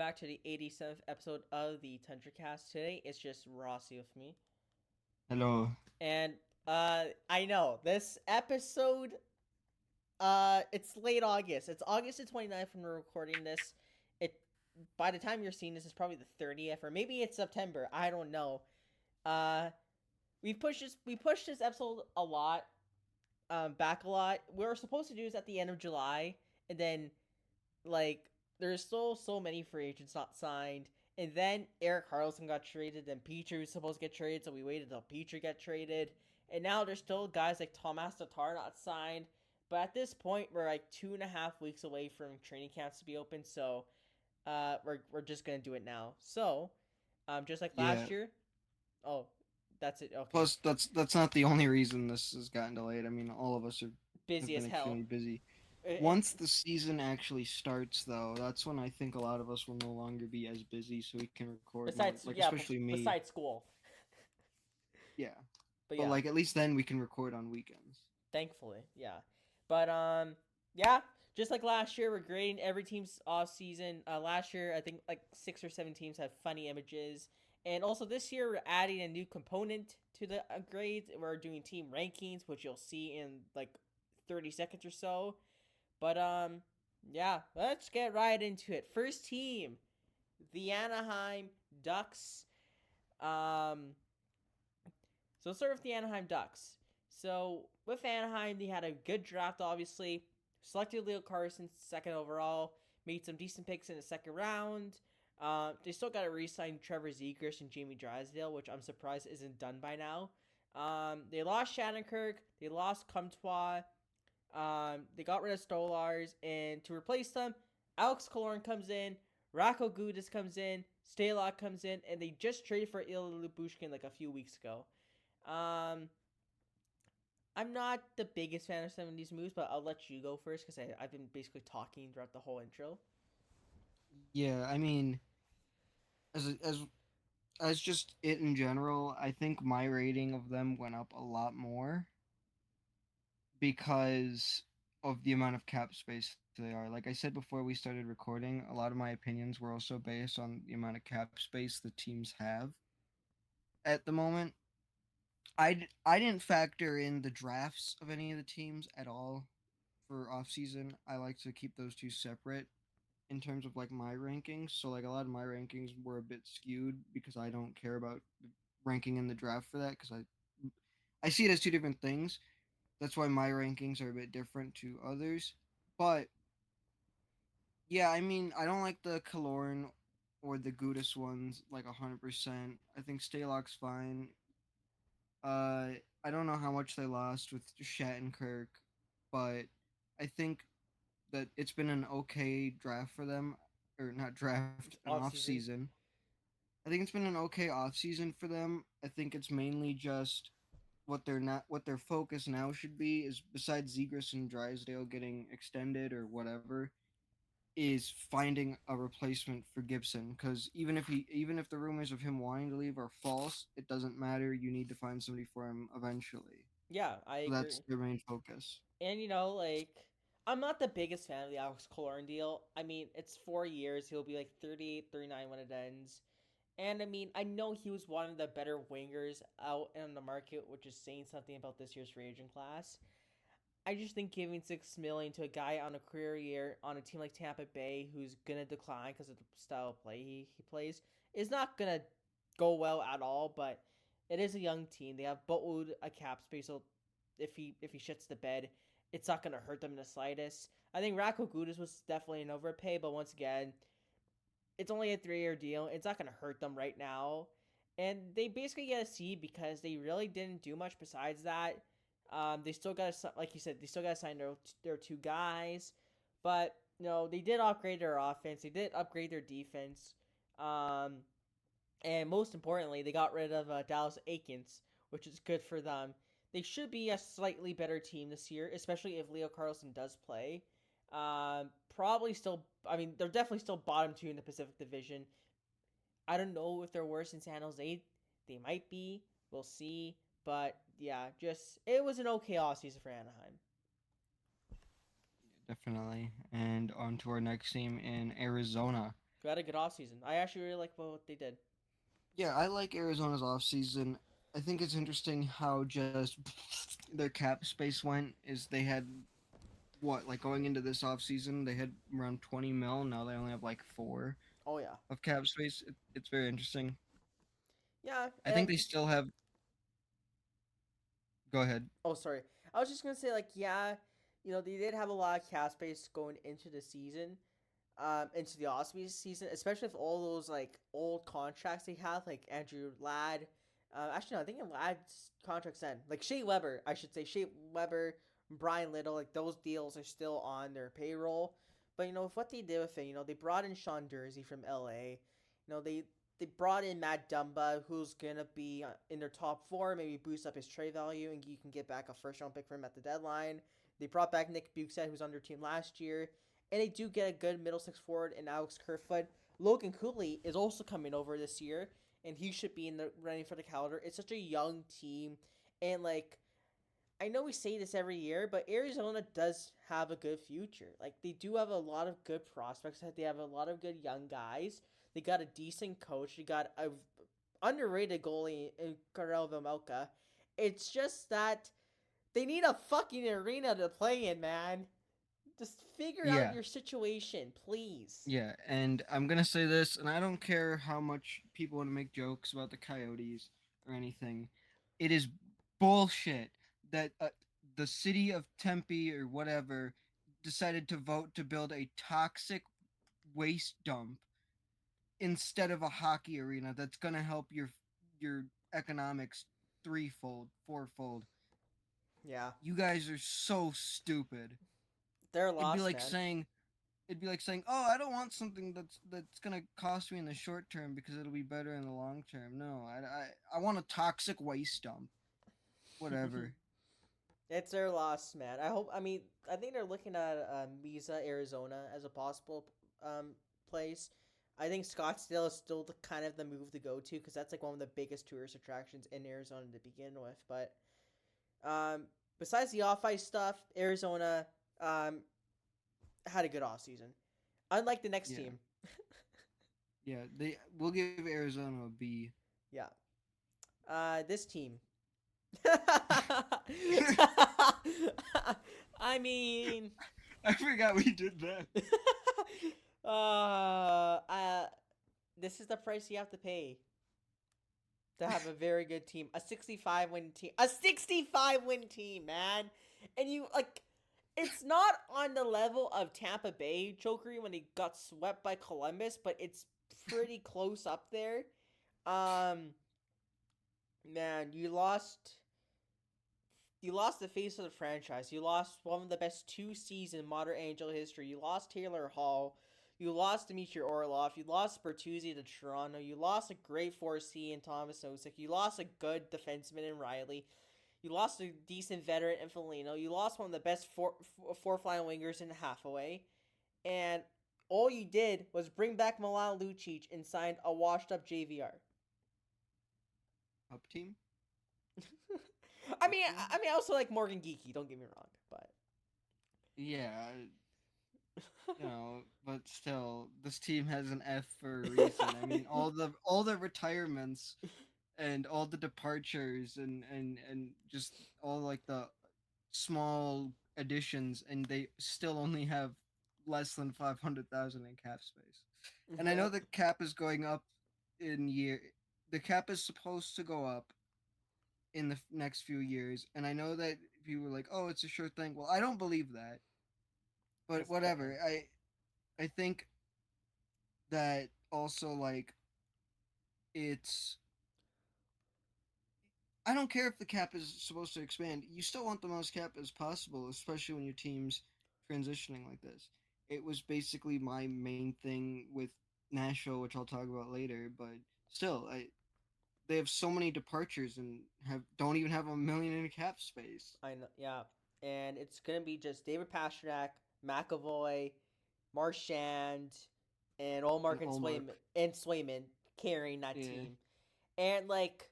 back to the 87th episode of the Tundra Cast. Today it's just Rossi with me. Hello. And I know this episode it's late August. It's August the 29th when we're recording this. It By the time you're seeing this, it's probably the 30th or maybe it's September. I don't know. Uh we pushed this episode a lot, back a lot. We were supposed to do this at the end of July, and then like there's still so many free agents not signed. And then Erik Karlsson got traded, and Petrie was supposed to get traded, so we waited till Petrie got traded. And now there's still guys like Thomas Tatar not signed. But at this point, we're like 2.5 weeks away from training camps to be open, so we're just gonna do it now. So, just like last Yeah. year. Oh, that's it. Okay, Plus, that's not the only reason this has gotten delayed. I mean, all of us have busy been as hell. extremely busy. And Once the season actually starts, though, that's when I think a lot of us will no longer be as busy, so we can record more. besides, Like, yeah, especially me. besides school. Yeah. But But yeah, like, at least then we can record on weekends. thankfully, yeah. But yeah, just like last year, we're grading every team's off season. Last year, I think like 6 or 7 teams have funny images, and also this year we're adding a new component to the grades. We're doing team rankings, which you'll see in like 30 seconds or so. But yeah, let's get right into it. First team, the Anaheim Ducks. Um, So let's start with the Anaheim Ducks. So with Anaheim, they had a good draft, obviously. Selected Leo Carson second overall. Made some decent picks in the second round. They still got to re-sign Trevor Zegras and Jamie Drysdale, which I'm surprised isn't done by now. They lost Shattenkirk. They lost Comtois. They got rid of Stolars. And to replace them, Alex Killorn comes in. Rako Gudis comes in. Stalock comes in. And they just traded for Ilya Lubushkin like a few weeks ago. Um, I'm not the biggest fan of some of these moves, but I'll let you go first because I've been basically talking throughout the whole intro. Yeah, I mean, as just it in general, I think my rating of them went up a lot more because of the amount of cap space they are. Like I said before we started recording, a lot of my opinions were also based on the amount of cap space the teams have at the moment. I didn't factor in the drafts of any of the teams at all for off season. I like to keep those two separate in terms of like my rankings. So like a lot of my rankings were a bit skewed because I don't care about ranking in the draft for that because I see it as two different things. That's why my rankings are a bit different to others. But yeah, I mean, I don't like the Kalorn or the Gudis ones like 100%. I think Stalock's fine. I don't know how much they lost with Shattenkirk, but I think that it's been an okay draft for them, or not draft, an Off off season. season. I think it's been an okay off season for them. I think it's mainly just what their focus now should be is besides Zegras and Drysdale getting extended or whatever is finding a replacement for Gibson because even if the rumors of him wanting to leave are false, it doesn't matter. You need to find somebody for him eventually. Yeah, I So that's agree. their main focus. And like I'm not the biggest fan of the Alex Killorn deal. I mean, it's 4 years. He'll be like 38, 39 when it ends. And I mean, I know he was one of the better wingers out in the market, which is saying something about this year's free agent class. I just think giving 6 million to a guy on a career year on a team like Tampa Bay, who's gonna decline because of the style of play he plays, is not gonna go well at all. But it is a young team. They have boatload a cap space, so if he shits the bed, it's not gonna hurt them in the slightest. I think Rako Gudis was definitely an overpay, but once again, it's only a 3 year deal. It's not gonna hurt them right now, and they basically get a C because they really didn't do much besides that. They still got to, like you said, they still got to sign their two guys, but they did upgrade their offense. They did upgrade their defense, um, and most importantly, they got rid of Dallas Aikens, which is good for them. They should be a slightly better team this year, especially if Leo Carlsson does play. Probably still. I mean, they're definitely still bottom two in the Pacific Division. I don't know if they're worse than San Jose. They might be. We'll see. But yeah, just it was an okay offseason for Anaheim. Definitely. And on to our next team in Arizona. Who had a good offseason. I actually really like what they did. Yeah, I like Arizona's offseason. I think it's interesting how just their cap space went. Is they had what, like, going into this offseason, they had around 20 mil. Now they only have like 4 Oh yeah, of cap space. It's very interesting. yeah, I think they still have. Go ahead. oh sorry, I was just gonna say like yeah, they did have a lot of cap space going into the season, into the Ospreys season, especially with all those like old contracts they have, like Andrew Ladd. Actually, no, I think Ladd's contract's end. Like Shea Weber, I should say Shea Weber, Brian Little, like those deals are still on their payroll. But with what they did with it, they brought in Sean Dursey from LA. They brought in Matt Dumba, who's gonna be in their top four, maybe boost up his trade value, and you can get back a first round pick for him at the deadline. They brought back Nick Bukestad, who's on their team last year, and they do get a good middle six forward in Alex Kerfoot. Logan Cooley is also coming over this year, and he should be in the running for the Calder. It's such a young team, and like I know we say this every year, but Arizona does have a good future. Like they do have a lot of good prospects. They have a lot of good young guys. They got a decent coach. They got a underrated goalie in Karel Vejmelka. It's just that they need a fucking arena to play in, man. Just figure out Yeah, your situation, please. yeah, and I'm gonna say this, and I don't care how much people want to make jokes about the Coyotes or anything. It is bullshit that the city of Tempe or whatever decided to vote to build a toxic waste dump instead of a hockey arena that's gonna help your economics threefold, fourfold. Yeah, You guys are so stupid. they're It'd be lost, like man. saying it'd be like saying, "Oh, I don't want something that's gonna cost me in the short term because it'll be better in the long term." No, I want a toxic waste dump. Whatever. It's their loss, man. I hope. I mean, I think they're looking at Mesa, Arizona, as a possible um, place. I think Scottsdale is still the kind of the move to go to because that's like one of the biggest tourist attractions in Arizona to begin with. But um, besides the off ice stuff, Arizona um, had a good off season. Unlike the next Yeah, team, yeah. They We'll give Arizona a B. yeah. This team. I mean, I forgot we did that. uh, uh, this is the price you have to pay to have a very good team. A 65 win team. A 65 win team, man. And you like it's not on the level of Tampa Bay chokery when they got swept by Columbus, but it's pretty close up there. Um man, you lost the face of the franchise. You lost one of the best 2 Cs in modern NHL history. You lost Taylor Hall. You lost Dmitry Orlov. You lost Bertuzzi to Toronto. You lost a great 4C in Thomas Nosek. You lost a good defenseman in Riley. You lost a decent veteran in Foligno. You lost one of the best four flying wingers in Hathaway. And all you did was bring back Milan Lucic and signed a washed up JVR. Up team. I Up mean, team. I also like Morgan Geeky. Don't get me wrong, but Yeah, but still, this team has an F for a reason. I mean, all the retirements and all the departures and just all like the small additions, and they still only have less than 500,000 in cap space. And I know yeah, the cap is going up in year. The cap is supposed to go up in the next few years, and I know that people are like, "Oh, it's a sure thing." Well, I don't believe that, but that's the plan. whatever. I think that also, like, it's I don't care if the cap is supposed to expand. You still want the most cap as possible, especially when your team's transitioning like this. It was basically my main thing with Nashville, which I'll talk about later. But still, they have so many departures and don't even have a million in cap space. I know, yeah, and it's gonna be just David Pastrnak, McAvoy, Marchand, and And Olmark Olmark, and Swayman carrying that yeah, team. And like,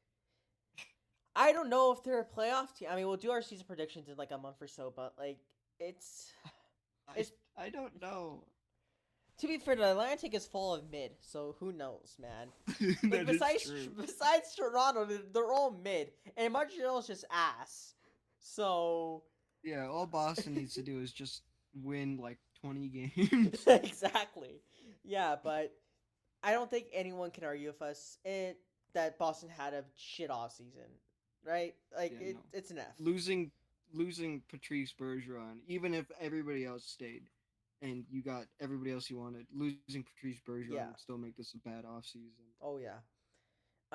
I don't know if they're a playoff team. I mean, we'll do our season predictions in like a month or so, but like, it's I it's I don't know. To be fair, the Atlantic is full of mid, so who knows, man. Like That is true. besides Toronto, they're all mid, and Montreal's just ass. So Yeah, all Boston needs to do is just win like 20 games. exactly, yeah. But I don't think anyone can argue with us that Boston had a shit off season, right? Like Yeah, no. it's an F. Losing losing Patrice Bergeron, even if everybody else stayed and you got everybody else you wanted, losing Patrice Bergeron would Yeah. still make this a bad offseason. Oh yeah.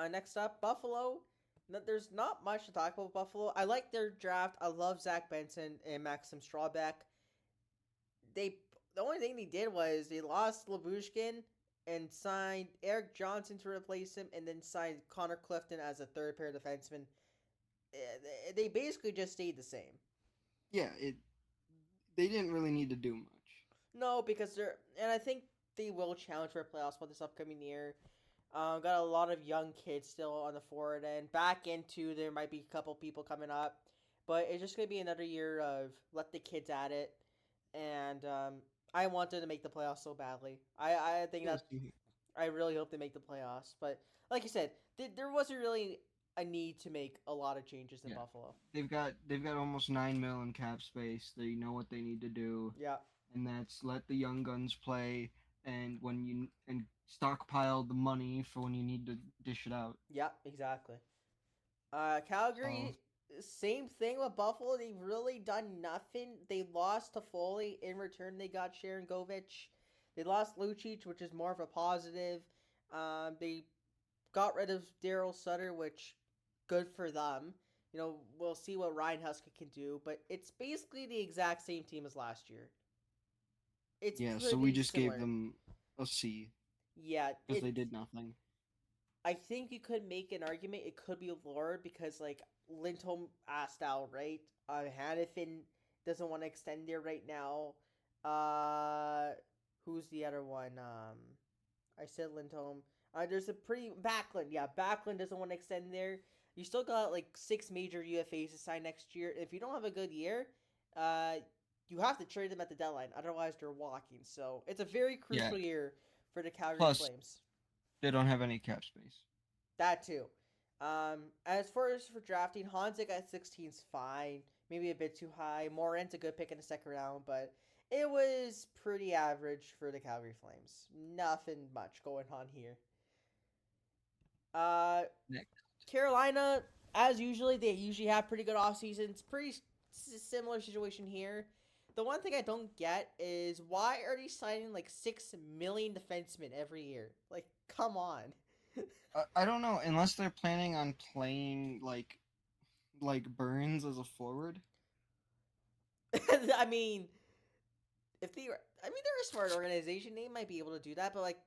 Next up, Buffalo. There's not much to talk about Buffalo. I like their draft. I love Zach Benson and Maxim Strawbeck. They the only thing they did was they lost Labushkin and signed Erik Johnson to replace him, and then signed Connor Clifton as a third pair defenseman. They basically just stayed the same. Yeah, it they didn't really need to do much. No, because I think they will challenge for a playoff spot this upcoming year. Got a lot of young kids still on the forward end. Back into there might be a couple people coming up, but it's just gonna be another year of let the kids at it. And I want them to make the playoffs so badly. I think Yeah, that same here. I really hope they make the playoffs. But like you said, there wasn't really a need to make a lot of changes in Yeah. Buffalo. They've got almost 9 mil in cap space. They know what they need to do, Yeah, and that's let the young guns play, and stockpile the money for when you need to dish it out. yeah, exactly. So Calgary, same thing with Buffalo. They've really done nothing. They lost to Foley. In return, they got Sharon Govich. They lost Lucic, which is more of a positive. They got rid of Daryl Sutter, which good for them. We'll see what Ryan Huska can do, but it's basically the exact same team as last year. It's yeah, so we pretty just gave similar. them a C Yeah, because they did nothing. I think you could make an argument it could be lower because like Lindholm asked out, right? Hannafin doesn't want to extend there right now. Uh, who's the other one? I said Lindholm. There's a pretty Backlund. Yeah, Backlund doesn't want to extend there. You still got like 6 major UFAs to sign next year. If you don't have a good year, uh, you have to trade them at the deadline. Otherwise, they're walking. So it's a very Yeah. crucial year for the Calgary Plus, Flames. they don't have any cap space. That too. As far as for drafting, Hanzik at 16 is fine. Maybe a bit too high. Morin's a good pick in the second round, but it was pretty average for the Calgary Flames. Nothing much going on here. Uh, Next. Carolina, as usually, they usually have pretty good off seasons. Pretty similar situation here. The one thing I don't get is why are they signing like 6 million defensemen every year? Like, come on. I don't know unless they're planning on playing like Burns as a forward. I mean, if they were, I mean, they're a smart organization. They might be able to do that. But like,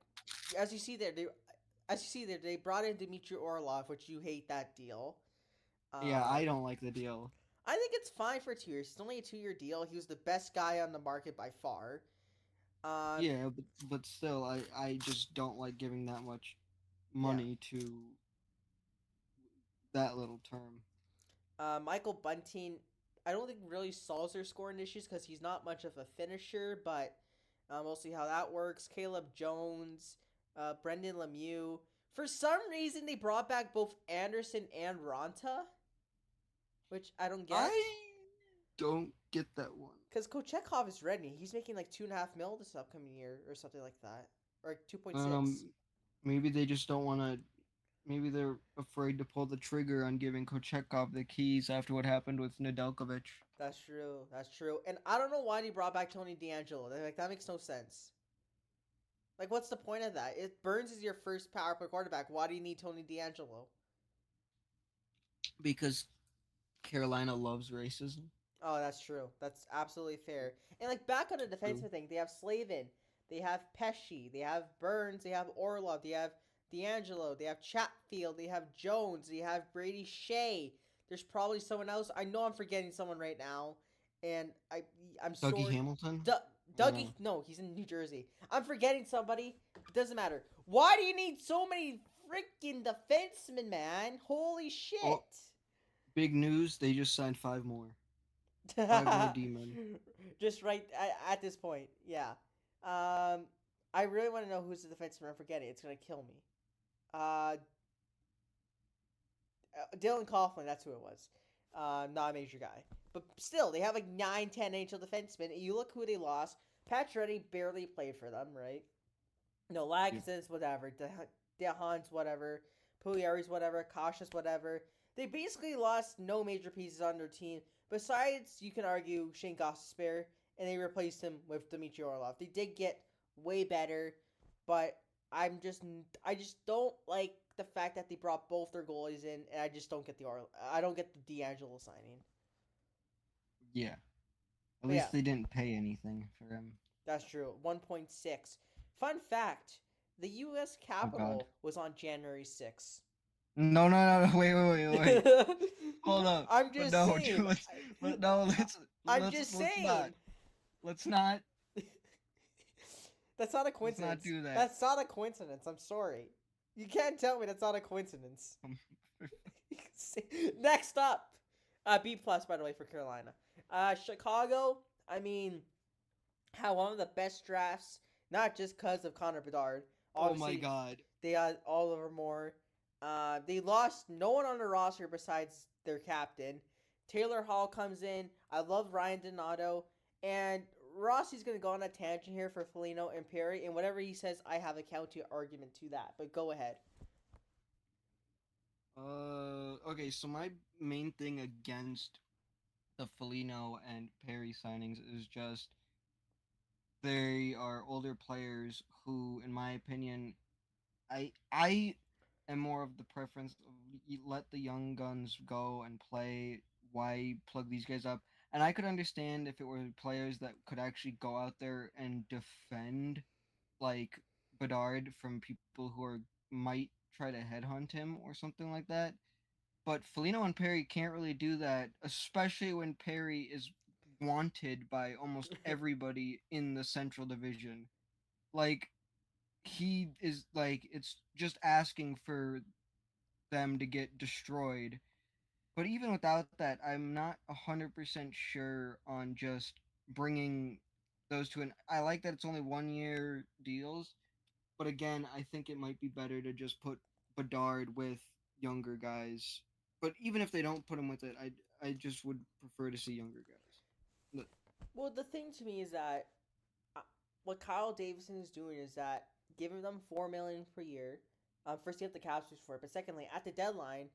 as you see there, they brought in Dmitry Orlov, which you hate that deal. Yeah, I Um, don't like the deal. I think it's fine for 2 years. It's only a 2 year deal. He was the best guy on the market by far. Um, Yeah, but still, I just don't like giving that much yeah. money to that little term. Michael Bunting, I don't think really solves their scoring issues because he's not much of a finisher, but we'll see how that works. Caleb Jones, Brendan Lemieux. For some reason, they brought back both Anderson and Ronta, which I don't get. I don't get that one. Because Kochetkov is ready. He's making like 2.5 mil this upcoming year or something like that. Or 2.6. Maybe they just don't want to. Maybe they're afraid to pull the trigger on giving Kochetkov the keys after what happened with Nedeljkovic. That's true. That's true. And I don't know why they brought back Tony DeAngelo. Like, that makes no sense. Like, what's the point of that? If Burns is your first power play quarterback, why do you need Tony DeAngelo? Because Carolina loves racism. Oh, that's true. That's absolutely fair. And like back on the True. defensive thing, they have Slavin, they have Pesci, they have Burns, they have Orlov, they have D'Angelo, they have Chatfield, they have Jones, they have Brady Shea. There's probably someone else. I know I'm forgetting someone right now, and I'm Dougie sorry. Hamilton. Dougie, no, he's in New Jersey. I'm forgetting somebody. It doesn't matter. Why do you need so many freaking defensemen, man? Holy shit! Oh, big news! They just signed 5 more. 5 more D-men. Just right at this point, yeah. Um, I really want to know who's the defenseman. I'm forgetting. It's gonna kill me. Uh, Dylan Coughlin. That's who it was. Not a major guy, but still, they have like 9, 10 NHL defensemen. You look who they lost. Pacioretty barely played for them, right? No, Yep. Lagson's whatever, DeHaan's whatever, Pugliari's whatever, Cautious whatever. They basically lost no major pieces on their team. Besides, you can argue Shane Gostisbehere, and they replaced him with Dmitry Orlov. They did get way better, but I just don't like the fact that they brought both their goalies in, and I just don't get I don't get the D'Angelo signing. Yeah. At But yeah, least they didn't pay anything for him. that's true. 1.6. Fun fact: the U.S. Oh God. Capitol was on January 6th. No, no, no, no. Wait. Hold up. I'm But just no, saying. no. I'm just saying. Let's not. That's not a Let's not coincidence. do that. That's not a coincidence. I'm sorry. You can't tell me that's not a coincidence. Next up, B plus by the way for Carolina. Chicago. I mean, had one of the best drafts, not just because of Connor Bedard. Oh my Obviously, God. they had Oliver Moore. They lost no one on the roster besides their captain. Taylor Hall comes in. I love Ryan Donato. And Rossi's going to go on a tangent here for Foligno and Perry. And whatever he says, I have a counter argument to that. But go ahead. Okay, so my main thing against the Foligno and Perry signings is just they are older players who, in my opinion, I am more of the preference of let the young guns go and play. Why plug these guys up? And I could understand if it were players that could actually go out there and defend, like Bedard, from people who are might try to headhunt him or something like that. But Foligno and Perry can't really do that, especially when Perry is wanted by almost everybody in the Central Division. Like he is like it's just asking for them to get destroyed. But even without that, I'm not 100% sure on just bringing those two in. I like that it's only 1 year deals, but again, I think it might be better to just put Bedard with younger guys. But even if they don't put him with it, I just would prefer to see younger guys. Well, the thing to me is that uh, what Kyle Davidson is doing is that giving them $4 million per year. First, you have the cap space for it, but secondly, at the deadline,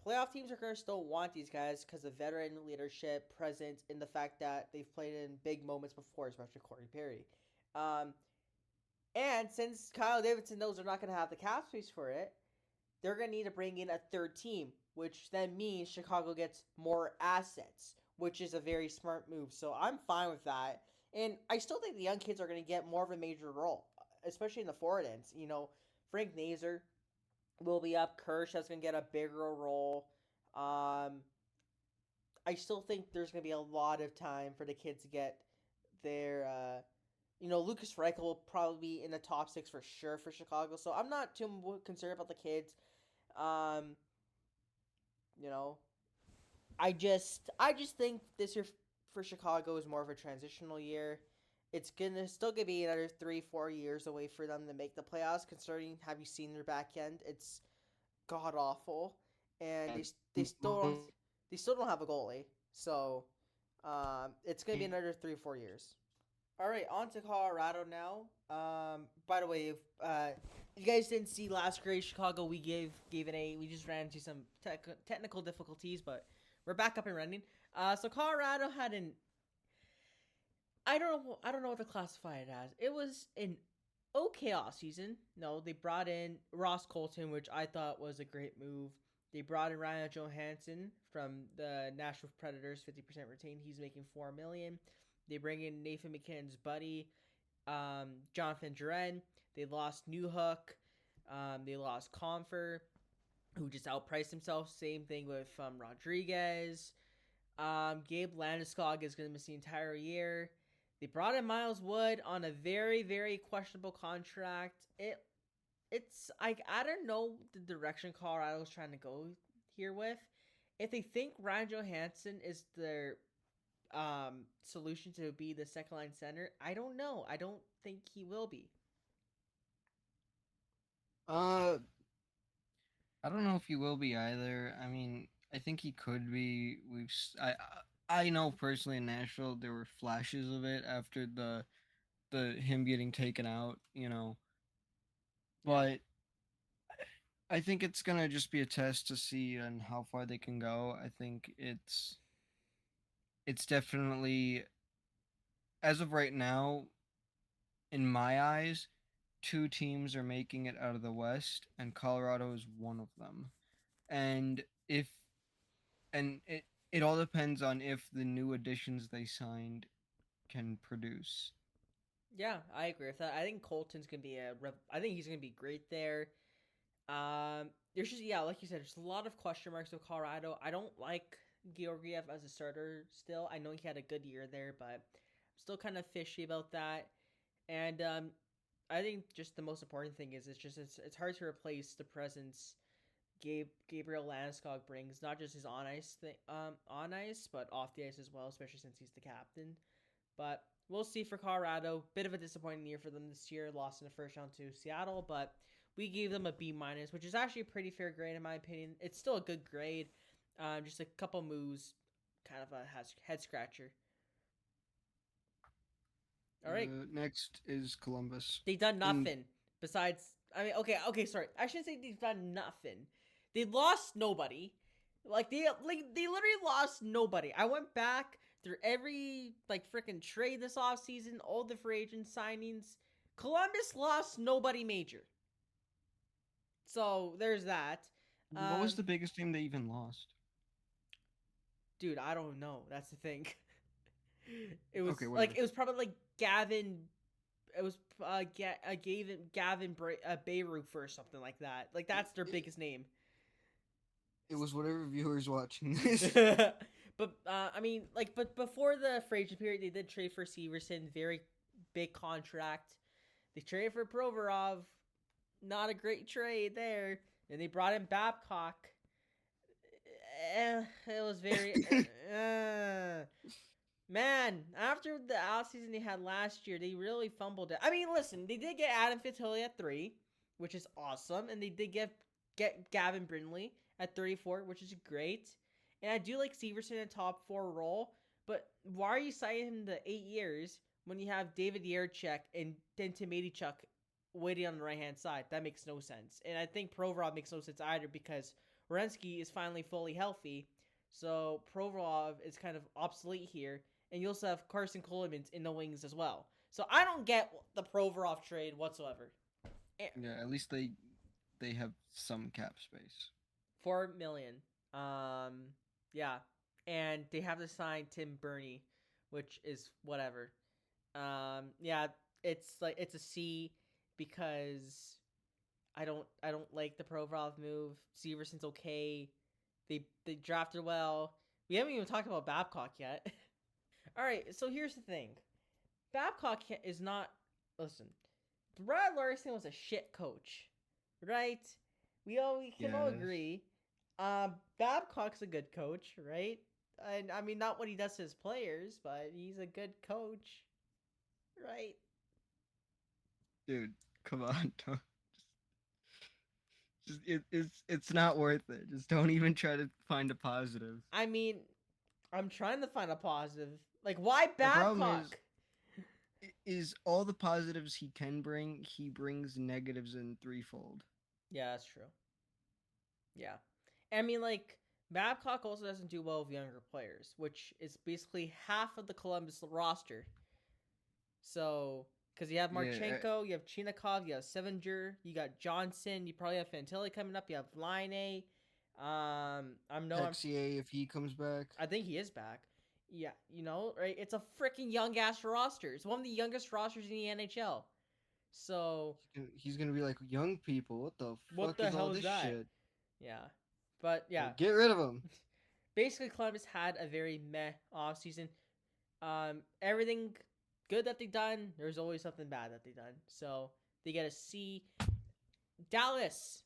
playoff teams are going to still want these guys because of veteran leadership, presence, and the fact that they've played in big moments before, especially Corey Perry. Um, and since Kyle Davidson knows they're not going to have the cap space for it, they're going to need to bring in a third team, which then means Chicago gets more assets, which is a very smart move. So I'm fine with that. And I still think the young kids are going to get more of a major role, especially in the forward ends. You know, Frank Nazer will be up. Kershaw's going to get a bigger role. I still think there's going to be a lot of time for the kids to get their. Lucas Reichel will probably be in the top six for sure for Chicago. So I'm not too concerned about the kids. Um, you know, I just think this year for Chicago is more of a transitional year. It's gonna be another 3-4 years away for them to make the playoffs. Considering, have you seen their back end? It's god awful, and they still don't have a goalie. So, it's gonna be another 3-4 years. All right, on to Colorado now. By the way, if you guys didn't see last grade Chicago, we gave an A. We just ran into some technical difficulties, but we're back up and running. So Colorado had an I don't know what to classify it as. It was an okay off season. No, they brought in Ross Colton, which I thought was a great move. They brought in Ryan Johansson from the Nashville Predators, 50% retained. He's making $4 million. They bring in Nathan McKinnon's buddy, Jonathan Duren. They lost Newhook. They lost Confer, who just outpriced himself. Same thing with Rodriguez. Gabe Landeskog is going to miss the entire year. They brought in Miles Wood on a very, very questionable contract. It's like I don't know the direction Colorado's trying to go here with. If they think Ryan Johansson is their solution to be the second line center? I don't know. I don't think he will be. Uh, I don't know if he will be either. I mean, I think he could be. I know personally in Nashville there were flashes of it after the him getting taken out, Yeah. but I think it's gonna just be a test to see on how far they can go. I think it's definitely, as of right now, in my eyes, two teams are making it out of the West, and Colorado is one of them. And if and it all depends on if the new additions they signed can produce. Yeah, I agree with that. I think Colton's gonna be I think he's gonna be great there. There's just like you said, there's a lot of question marks with Colorado. I don't like Georgiev as a starter. Still, I know he had a good year there, but I'm still kind of fishy about that. And I think just the most important thing is it's hard to replace the presence Gabriel Landeskog brings, not just his on ice, but off the ice as well, especially since he's the captain. But we'll see for Colorado. Bit of a disappointing year for them this year. Lost in the first round to Seattle, but we gave them a B minus, which is actually a pretty fair grade in my opinion. It's still a good grade. Just a couple moves, kind of a head scratcher. All right, Next is Columbus. they done And nothing besides. I mean, okay, sorry. I shouldn't say they've done nothing. They lost nobody. They literally lost nobody. I went back through every freaking trade this offseason, all the free agent signings. Columbus lost nobody major. So there's that. what was Um, the biggest game they even lost? dude, I don't know. That's the thing. Okay, whatever. It was probably like Gavin. It was Gavin Bayroof or something like that. Like It, that's their it, biggest name. it was whatever viewers watching this. But I mean, but before the free agent period, they did trade for Severson, very big contract. They traded for Provorov, not a great trade there. And they brought in Babcock. It was very. Man, after the offseason they had last year, they really fumbled it. I mean, listen, they did get Adam Fitzgerald at 3, which is awesome, and they did get Gavin Brindley at 34, which is great. And I do like Severson in a top 4 role, but why are you signing him to 8 years when you have David Yerchek and then Timadichuk waiting on the right hand side? That makes no sense. And I think Provorov makes no sense either because Werenski is finally fully healthy, so Provorov is kind of obsolete here, and you also have Carson Colemans in the wings as well. So I don't get the Provorov trade whatsoever. Yeah, at least they have some cap space. 4 million. Yeah, and they have to sign Tim Burney, which is whatever. Yeah, it's a C because I don't like the Provorov move. Severson's okay. They drafted well. We haven't even talked about Babcock yet. All right, so here's the thing. Babcock is not. Listen, Brad Larson was a shit coach, right? We can all Yes. agree. Babcock's a good coach, right? And I mean, not what he does to his players, but he's a good coach, right? Dude, come on. Don't, it's not worth it. Just don't even try to find a positive. I mean, I'm trying to find a positive. Like, why The problem Babcock? is all the positives he can bring, he brings negatives in threefold. Yeah, that's true. Yeah. I mean, Babcock also doesn't do well with younger players, which is basically half of the Columbus roster. So, because you have Yeah, Marchenko, you have Chinakov, you have Sevinger, you got Johnson, you probably have Fantilli coming up, you have Line. I'm no, I'm, Texier if he comes back. I think he is back. Yeah, right? It's a freaking young ass roster. It's one of the youngest rosters in the NHL. So, He's gonna be like, young people, what the what fuck the is all hell is this that? shit? Yeah. But yeah, Like, get rid of him. basically Columbus had a very meh offseason. Everything good that they done, there's always something bad that they done. So they get a C. Dallas,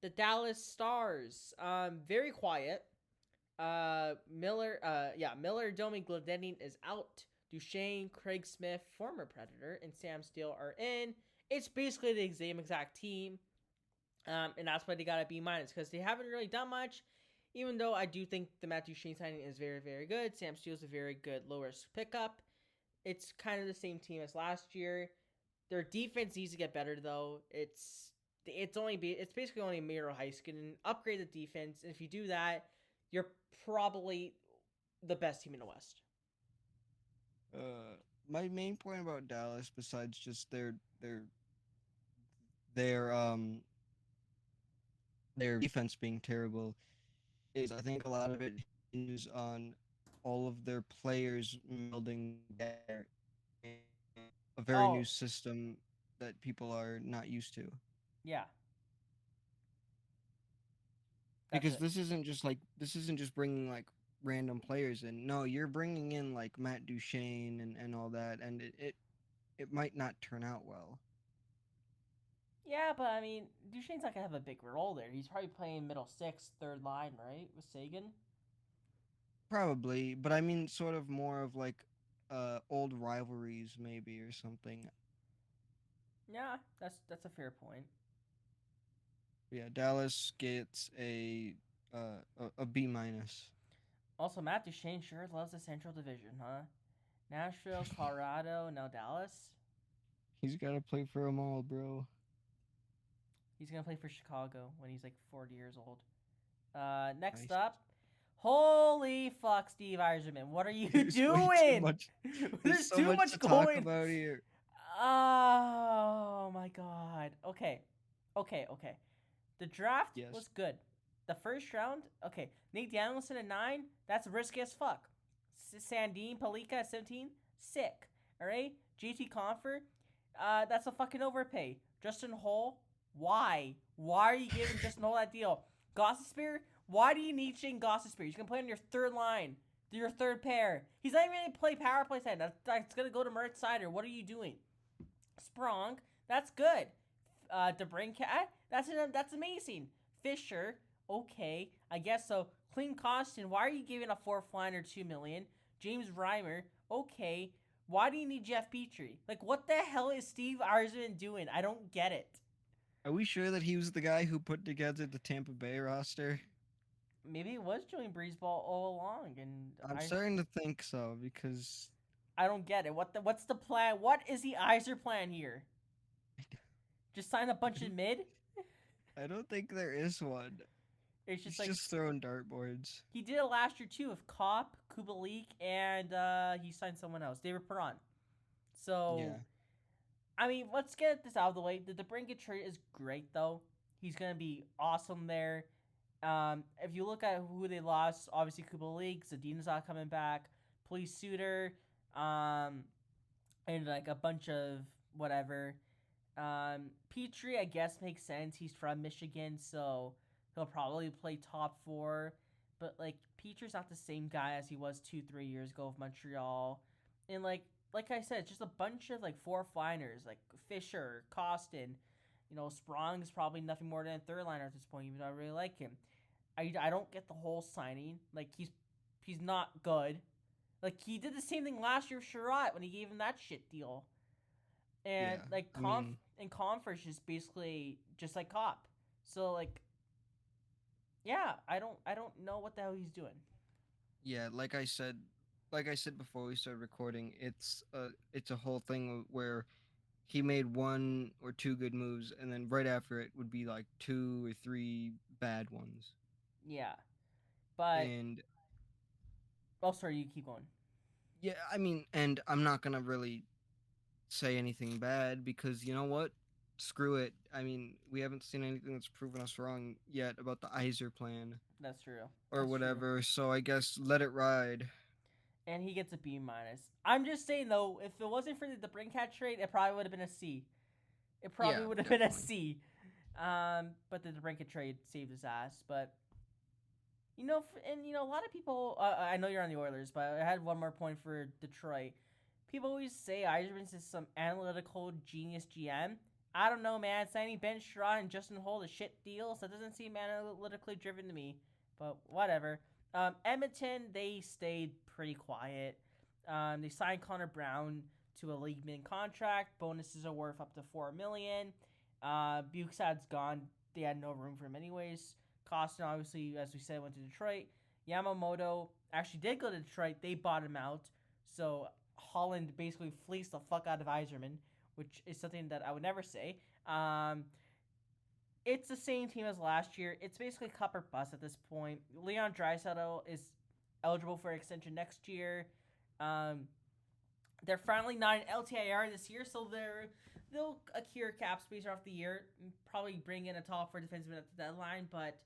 the Dallas Stars, very quiet. Miller, Domi, Glendening is out. Duchesne, Craig Smith, former Predator, and Sam Steele are in. It's basically the same exact team, and that's why they got a B minus because they haven't really done much. Even though I do think the Matt Duchesne signing is very, very good, Sam Steele's a very good low risk pickup. It's kind of the same team as last year. Their defense needs to get better though. It's basically only Miro Heiskanen. Upgrade the defense, and if you do that, you're probably the best team in the West. My main point about Dallas, besides just their um their defense being terrible, is I think a lot of it hinges on all of their players melding together in a very new Oh, system that people are not used to. yeah, that's Because it. this isn't just bringing like random players in. No, you're bringing in like Matt Duchesne and all that, and it might not turn out well. Yeah, but I mean, Duchesne's not gonna have a big role there. He's probably playing middle six, third line, right, with Sagan. Probably, but I mean, sort of more of like old rivalries maybe or something. Yeah, that's a fair point. Yeah, Dallas gets a B minus. Also, Matt Duchesne sure loves the Central Division, huh? Nashville, Colorado, now Dallas. He's got to play for them all, bro. He's gonna play for Chicago when he's like 40 years old. Next Nice. up, holy fuck, Steve Eiserman, what are you There's way too doing? much. There's There's so too much much to talk going. about here. Oh my god. Okay. The draft Yes. was good. The first round, okay. Nate Danielson at 9, that's risky as fuck. Sandine Palika at 17, sick. All right. JT Confer, that's a fucking overpay. Justin Hole, why? Why are you giving Justin Hole that deal? Gossespear, why do you need Shane Gossespear? He's gonna play on your third line, your third pair. He's not even gonna play power play side. That's gonna go to Mert Sider. What are you doing? Sprong, that's good. DeBrincat, that's amazing. Fisher, okay, I guess so. Clean Costin, why are you giving a fourth liner $2 million? James Reimer, okay. Why do you need Jeff Petrie? Like, what the hell is Steve Eiserman doing? I don't get it. Are we sure that he was the guy who put together the Tampa Bay roster? Maybe it was Joey Breezeball all along, and I'm starting to think so because I don't get it. What's the plan? What is the Eiser plan here? Just sign a bunch of mid? I don't think there is one. It's He's just like just throwing dartboards. he did it last year too with Kopp, Kubalik, and he signed someone else, David Perron. So, Yeah. I mean, let's get this out of the way. The DeBrincat trade is great though. He's gonna be awesome there. If you look at who they lost, obviously Kubalik, Zadina's not coming back, Police Suitor, and like a bunch of whatever. Petrie, I guess, makes sense. He's from Michigan, so he'll probably play top four. But like Petrie's not the same guy as he was 2-3 years ago with Montreal. And like I said, it's just a bunch of like four fliners, like Fisher, Costin. Sprong's probably nothing more than a third liner at this point, even though I really like him. I don't get the whole signing. Like he's not good. Like he did the same thing last year with Sherratt when he gave him that shit deal. And Yeah. like I mean, Conference is basically just like Cop. So like yeah, I don't know what the hell he's doing. yeah, like I said before we started recording, it's a whole thing where he made one or two good moves and then right after it would be like two or three bad ones. Yeah. But And oh sorry, you keep going. yeah, I mean, and I'm not going to really say anything bad because you know what? Screw it. I mean, we haven't seen anything that's proven us wrong yet about the Iser plan That's true. or That's true. whatever. So I guess let it ride. And he gets a B minus. I'm just saying though, if it wasn't for the Brinkat trade, it probably would have been a C. It probably Yeah, would have been a definitely. C. But the Brinkat trade saved his ass. But a lot of people. I know you're on the Oilers, but I had one more point for Detroit. People always say Eiserman is some analytical genius GM. I don't know, man. Signing Ben Sherrod and Justin Holt is shit deals. That doesn't seem analytically driven to me. But whatever. Edmonton, they stayed pretty quiet. They signed Connor Brown to a league min contract. Bonuses are worth up to $4 million. Bukestad's gone. They had no room for him anyways. Costin, obviously, as we said, went to Detroit. Yamamoto actually did go to Detroit. They bought him out. So Holland basically fleeced the fuck out of Yzerman, which is something that I would never say. It's the same team as last year. It's basically cup or bust at this point. Leon Draisaitl is eligible for extension next year. Um, they're finally not an LTIR this year, so they'll accrue cap space off the year. Probably bring in a top four defenseman at the deadline, but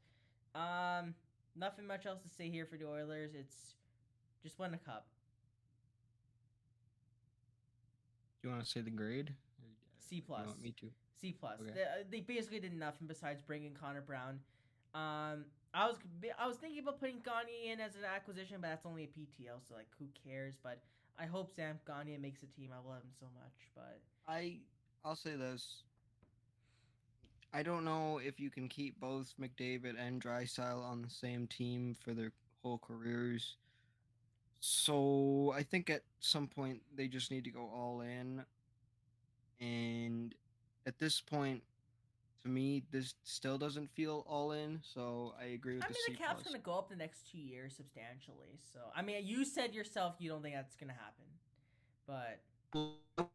nothing much else to say here for the Oilers. It's just win a cup. Do you want to say the grade? C plus. You want me to? C plus. Okay. They basically did nothing besides bringing Connor Brown. I was thinking about putting Gagne in as an acquisition, but that's only a PTO, so like who cares? But I hope Sam Gagne makes a team. I love him so much. But I'll say this. I don't know if you can keep both McDavid and Draisaitl on the same team for their whole careers. So I think at some point they just need to go all in. And at this point, to me, this still doesn't feel all in. So I agree with I the mean, C the cap's plus. gonna go up the next 2 years substantially. So I mean, you said yourself you don't think that's gonna happen, but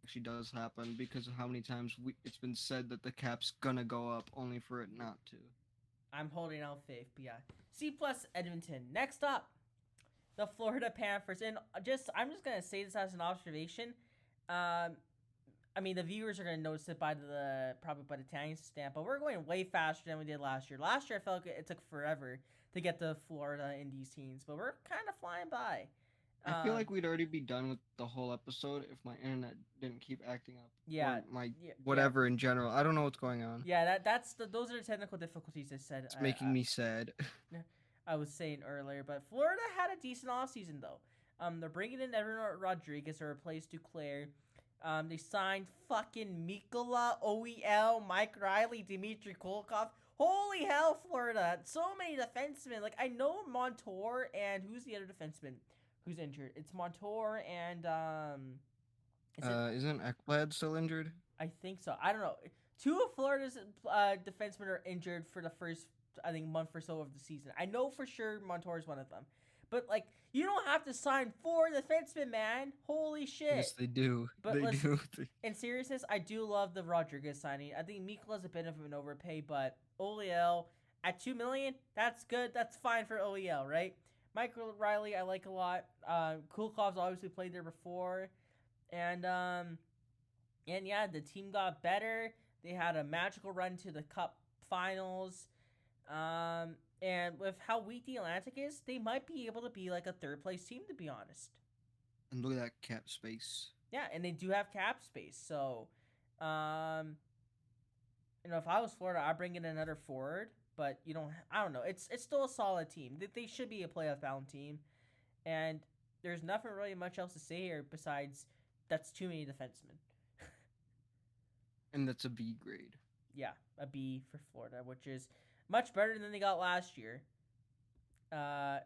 Actually does happen because of how many times it's been said that the cap's gonna go up only for it not to. I'm holding out faith. But yeah, C plus Edmonton. Next up, the Florida Panthers, and I'm just gonna say this as an observation. I mean, the viewers are gonna notice it probably by the time stamp, but we're going way faster than we did last year. Last year, I felt like it took forever to get to Florida in these teams, but we're kind of flying by. I feel like we'd already be done with the whole episode if my internet didn't keep acting up. Yeah, Or my yeah, whatever in general. I don't know what's going on. yeah. Those are the technical difficulties I said. It's making me sad. I was saying earlier, but Florida had a decent offseason though. They're bringing in Evan Rodriguez to replace Duclair. They signed fucking Mikola, OEL, Mike Riley, Dmitry Kolkov. Holy hell, Florida! So many defensemen. Like I know Montour and who's the other defenseman who's injured? It's Montour and Isn't Ekblad still injured? I think so. I don't know. Two of Florida's defensemen are injured for the first, I think, month or so of the season. I know for sure Montour is one of them. But, like, you don't have to sign 4 defensemen, man. Holy shit. Yes, they do. But they do. In seriousness, I do love the Rodriguez signing. I think Mikola's a bit of an overpay, but OEL at $2 million, that's good. That's fine for OEL, right? Michael Riley, I like a lot. Kulkov's obviously played there before. And yeah, the team got better. They had a magical run to the Cup Finals. And with how weak the Atlantic is, they might be able to be like a third place team, to be honest. And look at that cap space. Yeah, and they do have cap space. So, if I was Florida, I'd bring in another forward. But I don't know. It's still a solid team. They should be a playoff bound team. And there's nothing really much else to say here besides that's too many defensemen. And that's a B grade. Yeah, a B for Florida, which is much better than they got last year. LA.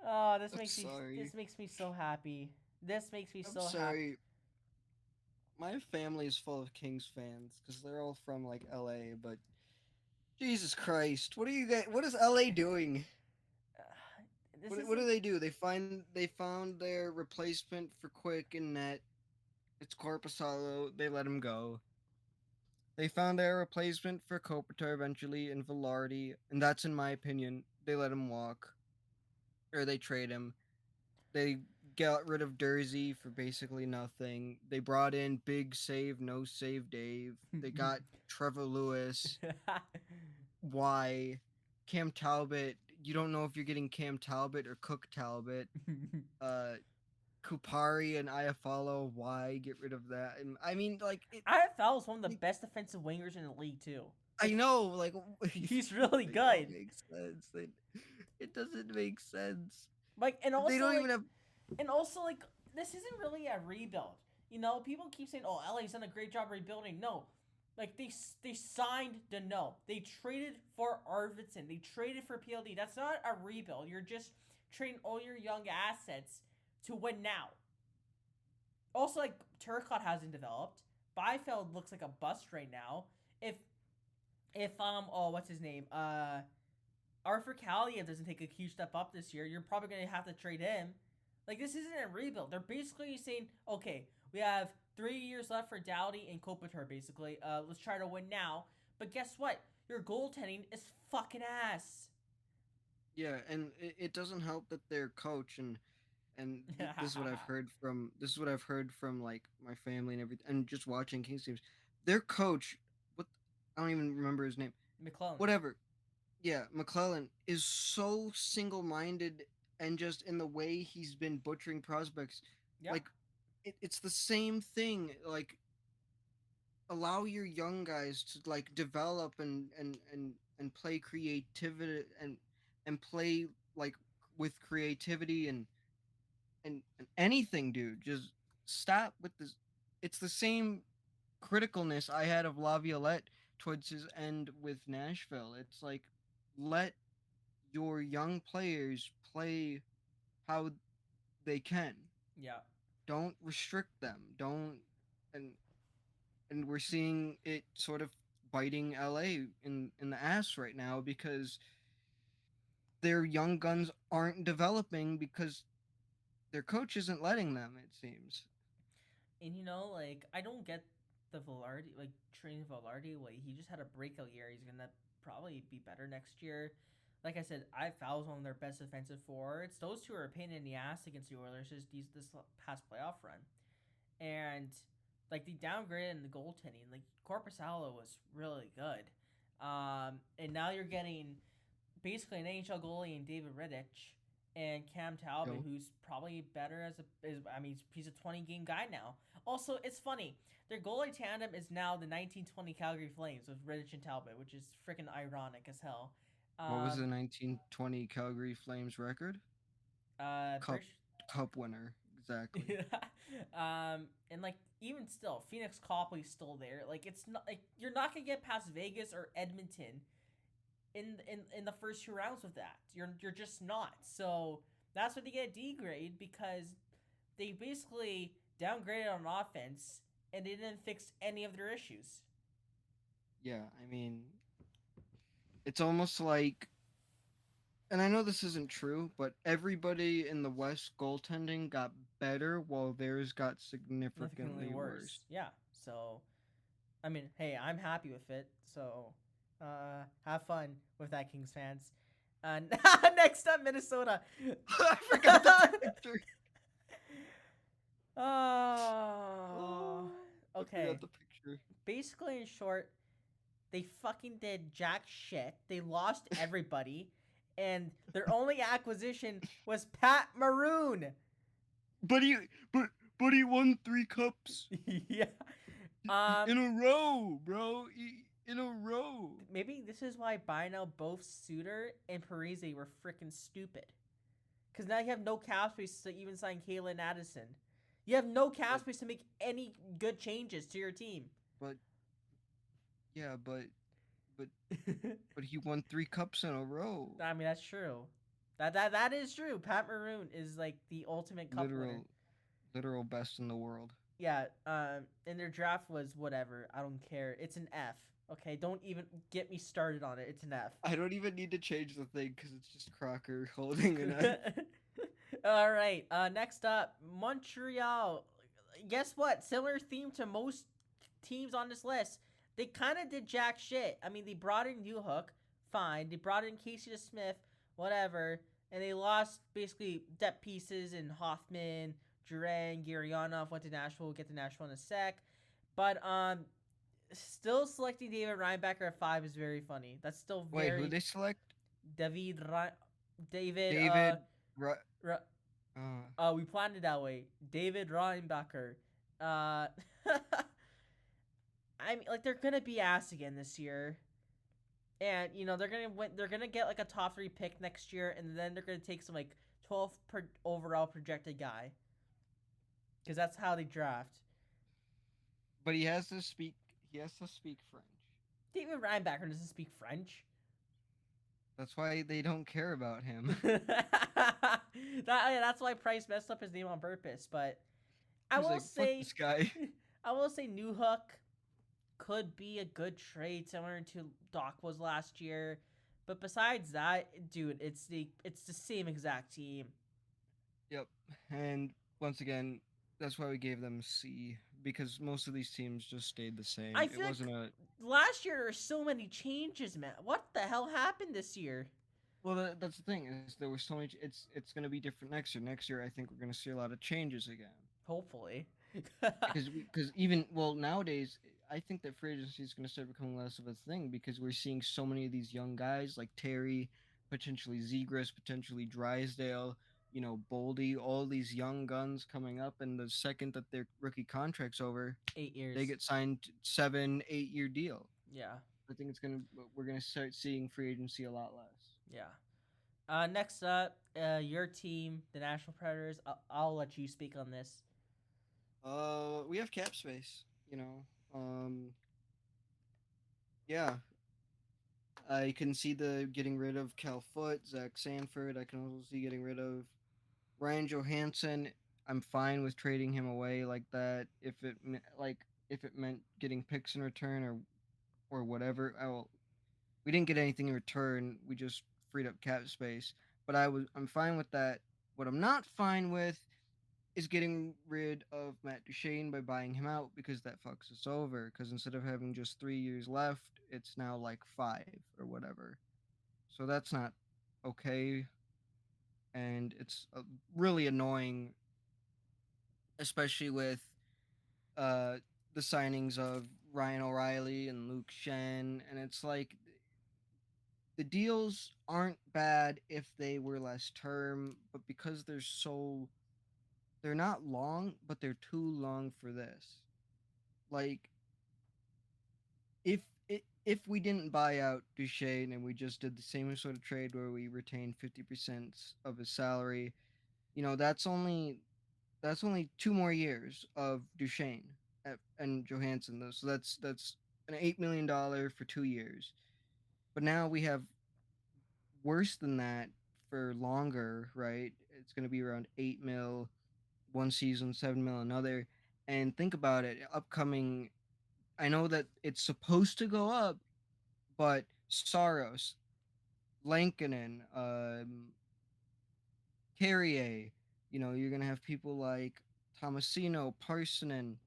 Oh, this makes me so happy. This makes me so happy. My family is full of Kings fans because they're all from like LA, but Jesus Christ, what is LA doing? What do they do? They found their replacement for Quick and net. It's Korpisalo. They let him go. They found their replacement for Kopitar eventually in Velarde, and that's in my opinion. They let him walk, or they trade him. They got rid of Dursey for basically nothing. They brought in big save, no save Dave. They got Trevor Lewis. Why? Cam Talbot. You don't know if you're getting Cam Talbot or Cook Talbot. Kupari and Iafallo. Why get rid of that? And I mean, like Iafallo is one of the best defensive wingers in the league too. I know, like he's really good. Makes sense. It doesn't make sense. Like, and also they don't even have. And also, like, this isn't really a rebuild. People keep saying, "Oh, LA's done a great job rebuilding." No, Like they signed Dano. They traded for Arvidsson. They traded for PLD. That's not a rebuild. You're just trading all your young assets to win now. Also, like Turcotte hasn't developed. Byfield looks like a bust right now. If what's his name? Arthur Kaliyev doesn't take a huge step up this year, you're probably gonna have to trade him. Like this isn't a rebuild. They're basically saying, okay, we have 3 years left for Doughty and Kopitar. Basically, let's try to win now. But guess what? Your goaltending is fucking ass. Yeah, and it doesn't help that their coach this is what I've heard from like my family and everything, and just watching Kings games. Their coach, what I don't even remember his name. McClellan. Whatever. Yeah, McClellan is so single-minded, and just in the way he's been butchering prospects. Yeah. Like it's the same thing. Like allow your young guys to like develop and play creativity and play like with creativity and anything, dude. Just stop with this. It's the same criticalness I had of Laviolette towards his end with Nashville. It's like let your young players play how they can. Yeah. Don't restrict them. Don't and and we're seeing it sort of biting LA in the ass right now because their young guns aren't developing because their coach isn't letting them, it seems. And like I don't get the Velarde, like training Velarde. Like he just had a breakout year. He's gonna probably be better next year. Like I said, I was one of their best defensive forwards. Those two are a pain in the ass against the Oilers this past playoff run, and like the downgrade in the goaltending. Like Korpisalo was really good, and now you're getting basically an NHL goalie in David Rittich and Cam Talbot, Yo. who's probably better he's a 20-game guy now. Also, it's funny. Their goalie tandem is now the 1920 Calgary Flames with Rittich and Talbot, which is freaking ironic as hell. What was Um, the 1920 Calgary Flames record? Cup British, Cup winner, exactly. and like even still, Phoenix Copley's still there. Like it's not like you're not gonna get past Vegas or Edmonton in the first 2 rounds with that. You're just not. So that's why they get D grade because they basically downgraded on offense and they didn't fix any of their issues. Yeah, I mean, it's almost like, and I know this isn't true, but everybody in the West goaltending got better while theirs got Significantly significantly worse. worse. Yeah. So I mean, hey, I'm happy with it. So have fun with that, Kings fans. Next up, Minnesota. I forgot the picture. Oh, Oh, I okay. forgot the picture. Basically, in short, they fucking did jack shit. They lost everybody, and their only acquisition was Pat Maroon. But he, but but he won 3 cups Yeah. Um. in a row, bro. In a row. Maybe this is why by now both Suter and Parise were freaking stupid. Because now you have no cap space to even sign Kalen Addison. You have no cap But space to make any good changes to your team. but yeah, but but he won 3 cups in a row. I mean, that's true. That is true. Pat Maroon is like the ultimate cup winner. Literal literal best in the world. Yeah. And their draft was whatever. I don't care. It's an F. Okay. Don't even get me started on it. It's an F. I don't even need to change the thing because it's just Crocker holding an F. All right. Next up, Montreal. Guess what? Similar theme to most teams on this list. They kind of did jack shit. I mean, they brought in Newhook, fine. They brought in Casey Smith, whatever. And they lost basically depth pieces in Hoffman, Durang, Gurianov went to Nashville. We'll get to Nashville in a sec. But still selecting David Reinbacker at 5 is very funny. That's still Wait, very who they select? David David. we planned it that way. David Reinbacher. I mean, like they're gonna be ass again this year, and they're gonna win. They're gonna get like a top 3 pick next year, and then they're gonna take some like 12th overall projected guy, because that's how they draft. But he has to speak. He has to speak French. David Reinbacker doesn't speak French. That's why they don't care about him. That's why Price messed up his name on purpose. But I He's will like, fuck say, this guy. I will say, New Hook could be a good trade, similar to Doc was last year. But besides that, dude, it's the same exact team. Yep. And once again, that's why we gave them C, because most of these teams just stayed the I same. It feel like wasn't a last year there were so many changes, man. What the hell happened this year? well. That's the thing is there was so much. It's going to be different next year. Next year, I think we're going to see a lot of changes again. Hopefully. Because even well nowadays, I think that free agency is going to start becoming less of a thing because we're seeing so many of these young guys like Terry, potentially Zegras, potentially Drysdale, Boldy, all these young guns coming up, and the second that their rookie contract's over, 8 years. they get signed 7, 8 year deal. Yeah. I think we're gonna start seeing free agency a lot less. Yeah. Next up, your team, the National Predators. I'll let you speak on this. We have cap space. Yeah, I can see the getting rid of Cal Foot, Zach Sanford. I can also see getting rid of Ryan Johansson. I'm fine with trading him away like that if it meant getting picks in return or whatever. We didn't get anything in return. We just freed up cap space. But I'm fine with that. What I'm not fine with is getting rid of Matt Duchene by buying him out because that fucks us over. Because instead of having just 3 years left, it's now like 5 or whatever. So that's not okay, and it's really annoying, especially with uh, the signings of Ryan O'Reilly and Luke Shen, and it's like the deals aren't bad if they were less term, but because they're not long, but they're too long for this. Like if if we didn't buy out Duchesne and we just did the same sort of trade where we retained 50% of his salary, that's only 2 more years of Duchesne and Johansson though. So that's an $8 million for 2 years. But now we have worse than that for longer, right? It's going to be around 8 mil one season, 7 mil another. And think about it, upcoming. I know that it's supposed to go up, but Saros, Lankinen, Carrier, you're gonna have people like Tomasino, Parsonen,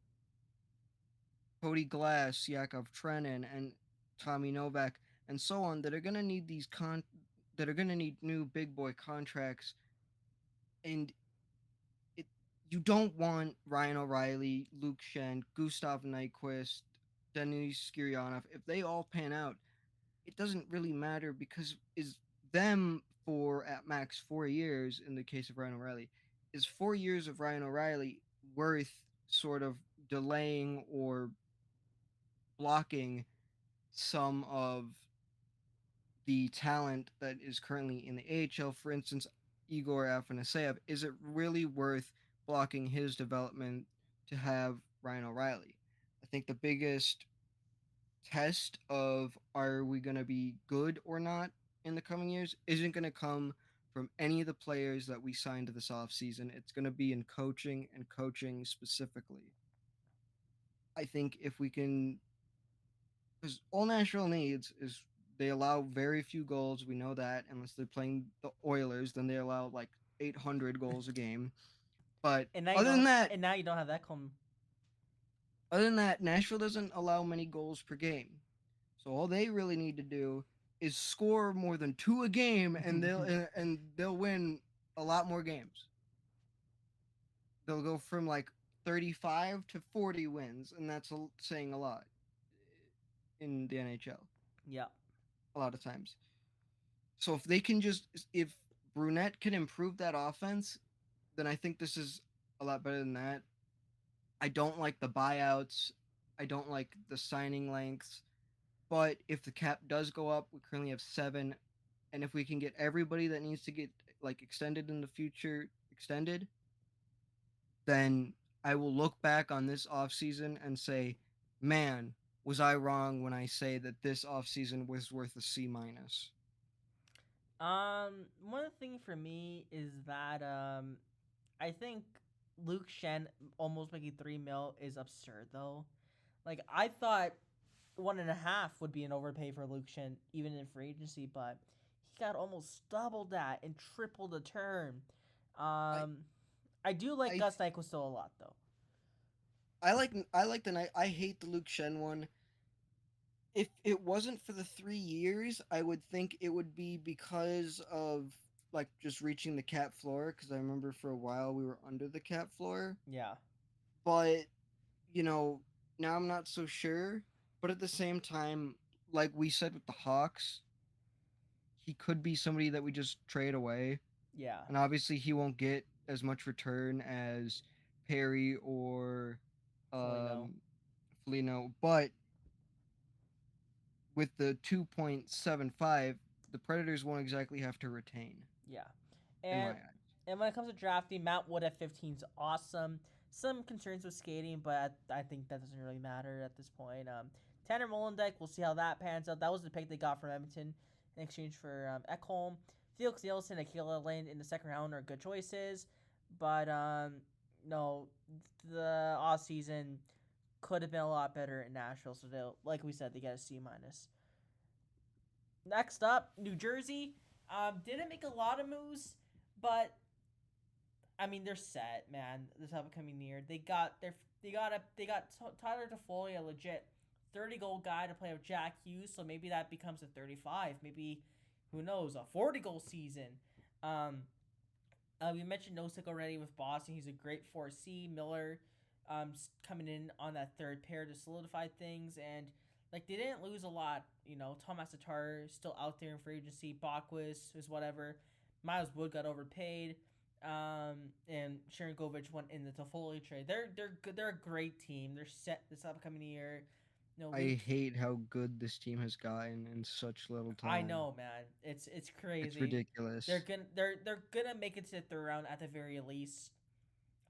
Cody Glass, Yakov Trenin, and Tommy Novak, and so on that are gonna need that are gonna need new big boy contracts, and it you don't want Ryan O'Reilly, Luke Shen, Gustav Nyquist, Denis Skirionov. If they all pan out, it doesn't really matter because is them for at max 4 years in the case of Ryan O'Reilly. Is 4 years of Ryan O'Reilly worth sort of delaying or blocking some of the talent that is currently in the AHL? For instance, Igor Afanaseyev, is it really worth blocking his development to have Ryan O'Reilly? I think the biggest test of are we going to be good or not in the coming years isn't going to come from any of the players that we signed this offseason. It's going to be in coaching and coaching specifically. I think if we can, because all Nashville needs is they allow very few goals. We know that unless they're playing the Oilers, then they allow like 800 goals a game. But And now you other than don't. that, And now you don't have that come. Nashville doesn't allow many goals per game. So all they really need to do is score more than 2 a game, and they'll win a lot more games. They'll go from like 35 to 40 wins, and that's saying a lot in the NHL. Yeah. A lot of times. So if Brunette can improve that offense, then I think this is a lot better than that. I don't like the buyouts. I don't like the signing lengths. But if the cap does go up, we currently have 7, and if we can get everybody that needs to get like extended in the future extended, then I will look back on this offseason and say, man, was I wrong when I say that this offseason was worth a C minus? One thing for me is that I think Luke Shen almost making 3 mil is absurd though. Like I thought 1.5 would be an overpay for Luke Shen even in free agency, but he got almost double that and triple the term. I Um, I do like I Gus Nyquist a lot though. I like the night. I hate the Luke Shen one. If it wasn't for the 3 years, I would think it would be because of like just reaching the cap floor. Because I remember for a while we were under the cap floor, Yeah, but you know now I'm not so sure. But at the same time, like we said with the Hawks, he could be somebody that we just trade away, yeah, and obviously he won't get as much return as Perry or Foligno. um, Felino, but with the 2.75, the Predators won't exactly have to retain, Yeah, in my and eyes. and when it comes to drafting, Matt Wood at 15 is awesome. Some concerns with skating, but I think that doesn't really matter at this point. Tanner Molenbeek, we'll see how that pans out. That was the pick they got from Edmonton in exchange for Ekholm. Felix Nielsen and Akila Lane in the second round are good choices, but no, the off season could have been a lot better in Nashville. So they, like we said, they get a C minus. Next up, New Jersey. Didn't make a lot of moves, but I mean they're set, man. This upcoming year, they got Tyler Toffoli, a legit 30 goal guy to play with Jack Hughes. So maybe that becomes a 35. Maybe who knows, a 40 goal season. Um, we mentioned Nosek already with Boston. He's a great 4C. Miller, coming in on that third pair to solidify things, and like they didn't lose a lot. You know, Thomas Tatar is still out there in free agency. Bakwas is whatever. Miles Wood got overpaid. And Sharon Govich went in the Toffoli trade. They're good. They're a great team. They're set this upcoming year. You know, Luke. I hate how good this team has gotten in such little I time. know, man. It's It's crazy. They're ridiculous. gonna they're gonna make it to the third round at the very least.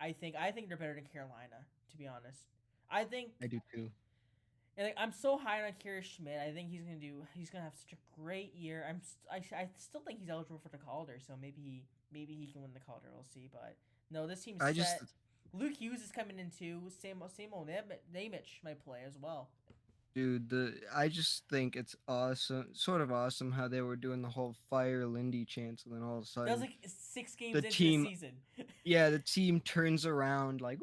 I think they're better than Carolina, to be honest. I think, I do too. and like, I'm so high on Kira Schmidt. I think he's gonna have such a great year. I still think he's eligible for the Calder, so maybe he can win the Calder. We'll see, but no, this team's I just, set. Luke Hughes is coming in too. Same old Nemec might play as well. dude, I just think it's awesome, sort of awesome how they were doing the whole fire Lindy chants, and then all of a That was sudden like 6 games the into the team, season. yeah, the team turns around like.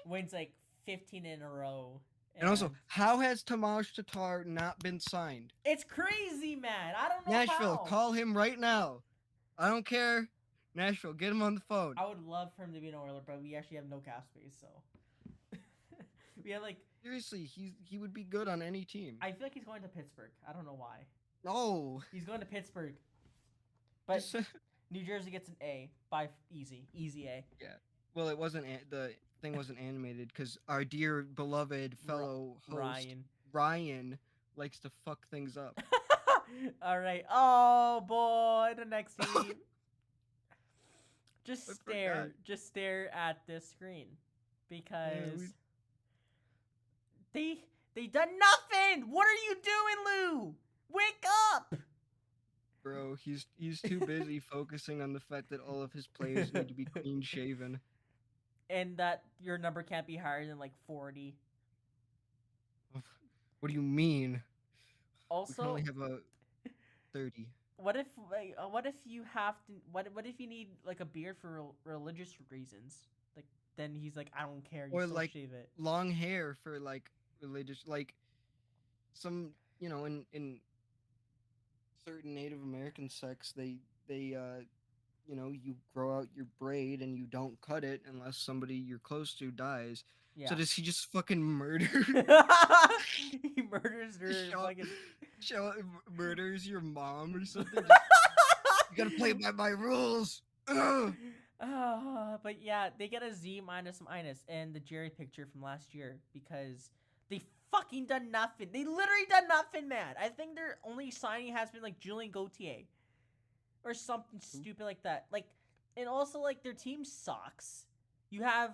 Wins like 15 in a row. And also, And how has Tomas Tatar not been signed? it's crazy, man. I don't know Nashville, how. call him right now. I don't care. Nashville, get him on the phone. I would love for him to be an Oiler, but we actually have no cap space, so we have like. Seriously, he would be good on any team. I feel like he's going to Pittsburgh. I don't know why. No. He's going to Pittsburgh, but Just, New Jersey gets an A by easy A. yeah. Well, it wasn't the thing wasn't animated because our dear beloved fellow host Ryan likes to fuck things up. All right. Oh boy, the next team. Just I stare. forgot. Just stare at this screen, because Yeah, they done nothing. What are you doing, Lou? Wake up! bro, he's too busy focusing on the fact that all of his players need to be clean shaven. And that your number can't be higher than like 40. What do you mean? We can Also, only have a 30. what if you have to? What if you need like a beard for religious reasons? Like then he's like, I don't care. You Or still like shave it. long hair for like religious, like some, in certain Native American sects, you grow out your braid and you don't cut it unless somebody you're close to dies. Yeah. So does he just fucking murder? He murders her. show, Fucking... murders your mom or something? You gotta play by my rules. Ugh. But yeah, they get a Z minus minus and the Jerry picture from last year because they fucking done nothing. They literally done nothing, man. I think their only signing has been like Julian Gauthier or something stupid like that. Like, and also like their team sucks. You have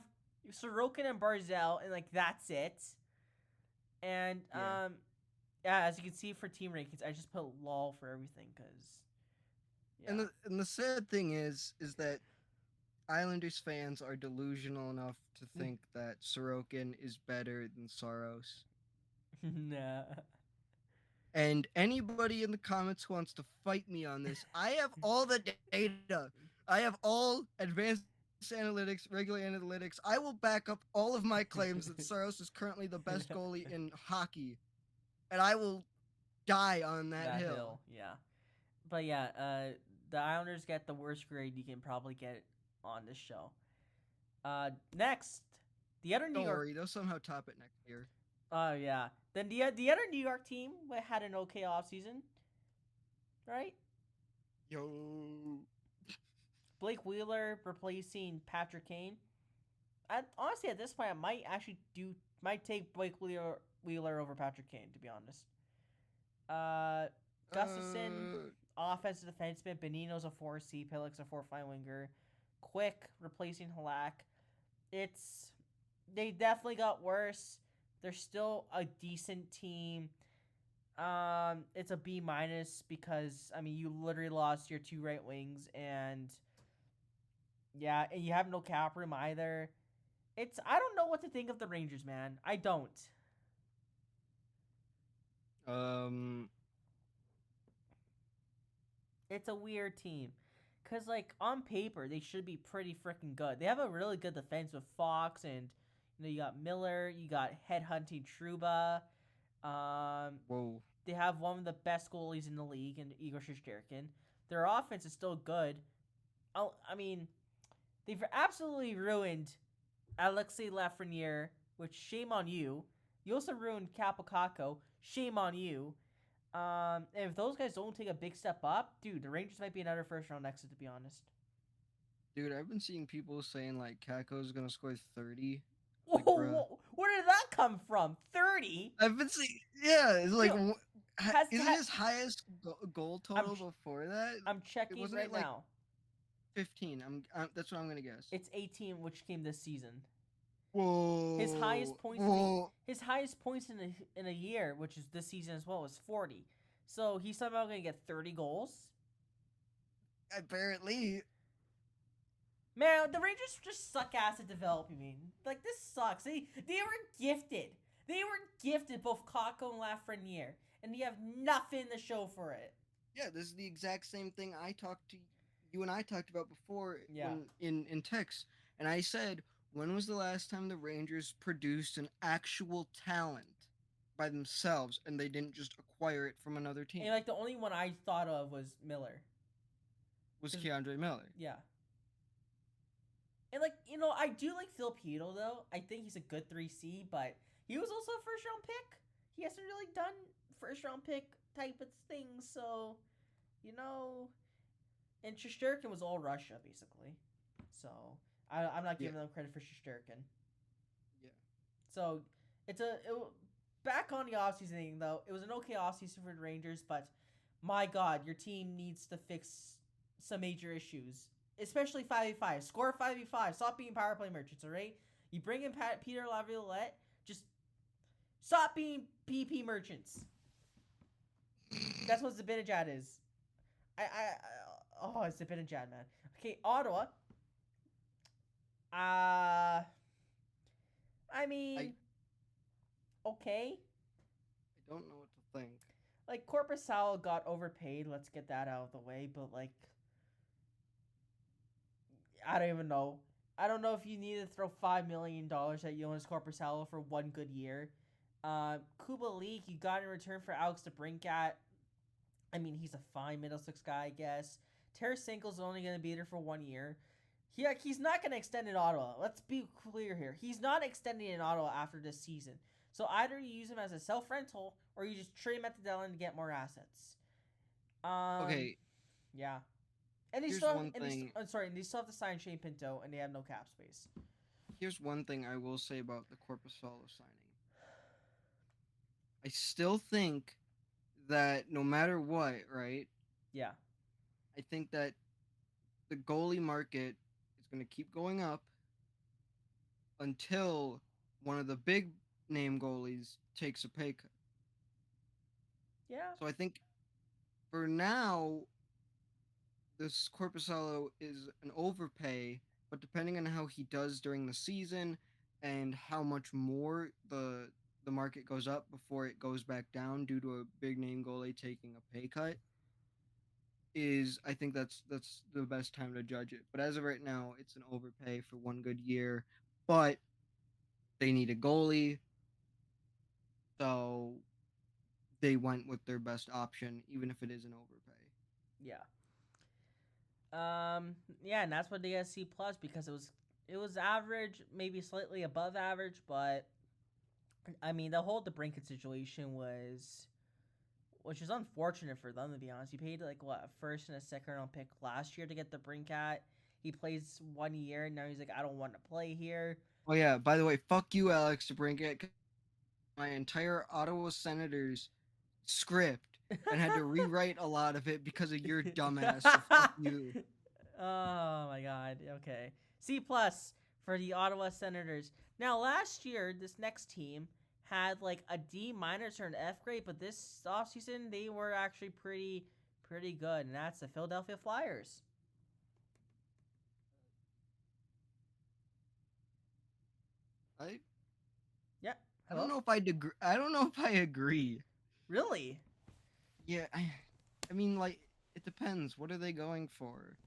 Sorokin and Barzell, and like that's it. And Yeah. yeah, as you can see for team rankings, I just put lol for everything because And yeah. the sad thing is that Islanders fans are delusional enough to think that Sorokin is better than Saros. Nah. And anybody in the comments who wants to fight me on this, I have all the data. I have all advanced analytics, regular analytics. I will back up all of my claims that Saros is currently the best goalie in hockey. And I will die on that That hill. hill, yeah. But yeah, the Islanders get the worst grade you can probably get on this show. Next, the other New Don't York. worry, they'll somehow top it next year. Oh yeah. Then the other New York team had an okay offseason, right? Yo. Blake Wheeler replacing Patrick Kane. Honestly, at this point, I might take Blake Wheeler over Patrick Kane, to be honest. Gustafson, Uh, offensive defenseman. Benino's a 4C. Pillock's a 4-5 winger. Quick replacing Halak. It's they definitely got worse. They're still a decent team. It's a B minus because I mean you literally lost your two right wings and yeah, and you have no cap room either. It's I don't know what to think of the Rangers, man. I don't. um, It's a weird team. Cause like on paper they should be pretty freaking good. They have a really good defense with Fox and you got Miller, you got headhunting Truba. Um, whoa. they have one of the best goalies in the league in Igor Shesterkin. Their offense is still good. I mean, they've absolutely ruined Alexei Lafreniere, which shame on you. You also ruined Capocacco. Shame on you. And if those guys don't take a big step up, dude, the Rangers might be another first round exit. To be honest. Dude, I've been seeing people saying like Kako's gonna score 30. Like, bruh. Whoa, where did that come from? 30? I've been seeing, yeah, it's like, Dude, has isn't his highest goal I'm total before that? I'm It checking wasn't right it like now. 15. That's what I'm gonna guess. It's 18, which came this season. His highest Whoa, points in the whoa. his highest points in a year, which is this season as well, was 40. So he's somehow gonna get 30 goals. Apparently, Man, the Rangers just suck ass at developing me. Like this sucks. They were gifted. They were gifted both Kakko and Lafreniere, and you have nothing to show for it. yeah, this is the exact same thing you and I talked about before Yeah. when in text, and I said, when was the last time the Rangers produced an actual talent by themselves and they didn't just acquire it from another team? And like the only one I thought of was Miller. Was Keandre Miller? Yeah. And like, I do like Phil Pito though. I think he's a good 3C, but he was also a first round pick. He hasn't really done first round pick type of things, so and Shesterkin was all Russia basically. So I'm not Yeah, giving them credit for Shesterkin. yeah. So back on the offseason thing though, it was an okay offseason for the Rangers, but my God, your team needs to fix some major issues, especially 5v5. Score 5v5. Stop being power play merchants, all right? You bring in Peter Laviolette, just stop being PP merchants. That's what Zibanejad is. It's Zibanejad, man. Okay, Ottawa. Uh, I I mean, okay. I don't know what to think. Like Corpusal got overpaid. Let's get that out of the way. But like, I don't even know. I don't know if you need to throw $5 million at Jonas Corpusalo for one good year. Kubalik, you got in return for Alex DeBrincat. I mean, he's a fine middle six guy, I guess. Tarasenko's only going to be there for 1 year. He's not going to extend in Ottawa. Let's be clear here. He's not extending in Ottawa after this season. So either you use him as a self rental or you just trade him at the deadline to get more assets. Okay, Yeah. And they here's still have, one thing. and they still have to sign Shane Pinto, and they have no cap space. Here's one thing I will say about the Corpusalo signing. I still think that no matter what, right? Yeah. I think that the goalie market is going to keep going up until one of the big name goalies takes a pay cut. Yeah. So I think for now, this Corpusalo is an overpay, but depending on how he does during the season and how much more the market goes up before it goes back down due to a big name goalie taking a pay cut, is I think that's the best time to judge it. But as of right now, it's an overpay for one good year. But they need a goalie, so they went with their best option, even if it is an overpay. Yeah. Yeah, and that's what they got C plus because it was average, maybe slightly above average, but I mean the whole DeBrincat situation was, which is unfortunate for them to be honest. He paid like what, a first and a second round pick last year to get DeBrincat. He plays 1 year and now he's like, I don't want to play here. Oh yeah, by the way, fuck you, Alex DeBrincat. My entire Ottawa Senators script and had to rewrite a lot of it because of your dumbass. So fuck you. Oh my god. Okay. C plus for the Ottawa Senators. Now last year, this next team had like a D minus or an F grade, but this offseason they were actually pretty good, and that's the Philadelphia Flyers. I Yeah. I don't Hello? know if I don't know if I agree. Really? Yeah, I mean like it depends. What are they going for?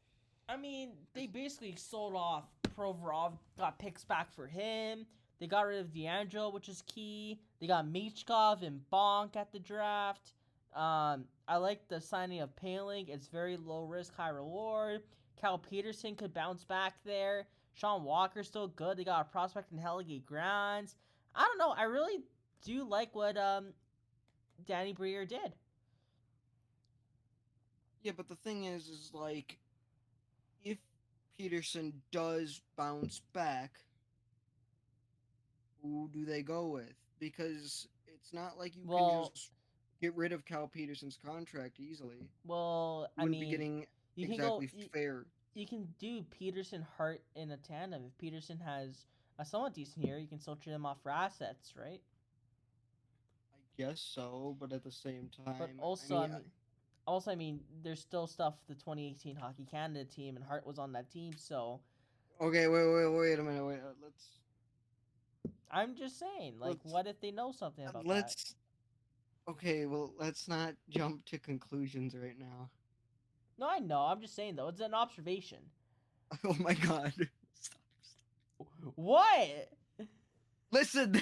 I mean, they basically sold off Provorov, got picks back for him. They got rid of D'Angelo, which is key. They got Michkov and Bonk at the draft. I like the signing of Paling. It's very low risk, high reward. Cal Peterson could bounce back there. Sean Walker's still good. They got a prospect in Helligate Grounds. I don't know. I really do like what Danny Briere did. Yeah, but the thing is like if Peterson does bounce back, who do they go with? Because it's not like you can Well, just get rid of Cal Peterson's contract easily. I Wouldn't be mean, getting you can go. exactly fair. You can do Peterson Hart in a tandem. If Peterson has a somewhat decent year, you can still trade him off for assets, right? I guess so, but at the same But time, I also, mean, I mean, there's still stuff the 2018 Hockey Canada team, and Hart was on that team, so okay, wait a minute, wait. I'm just saying, like, Let's what if they know something about that? let's. Okay, well, let's not jump to conclusions right now. No, I know. I'm just saying though, it's an observation. Oh my god! Stop. What? Listen,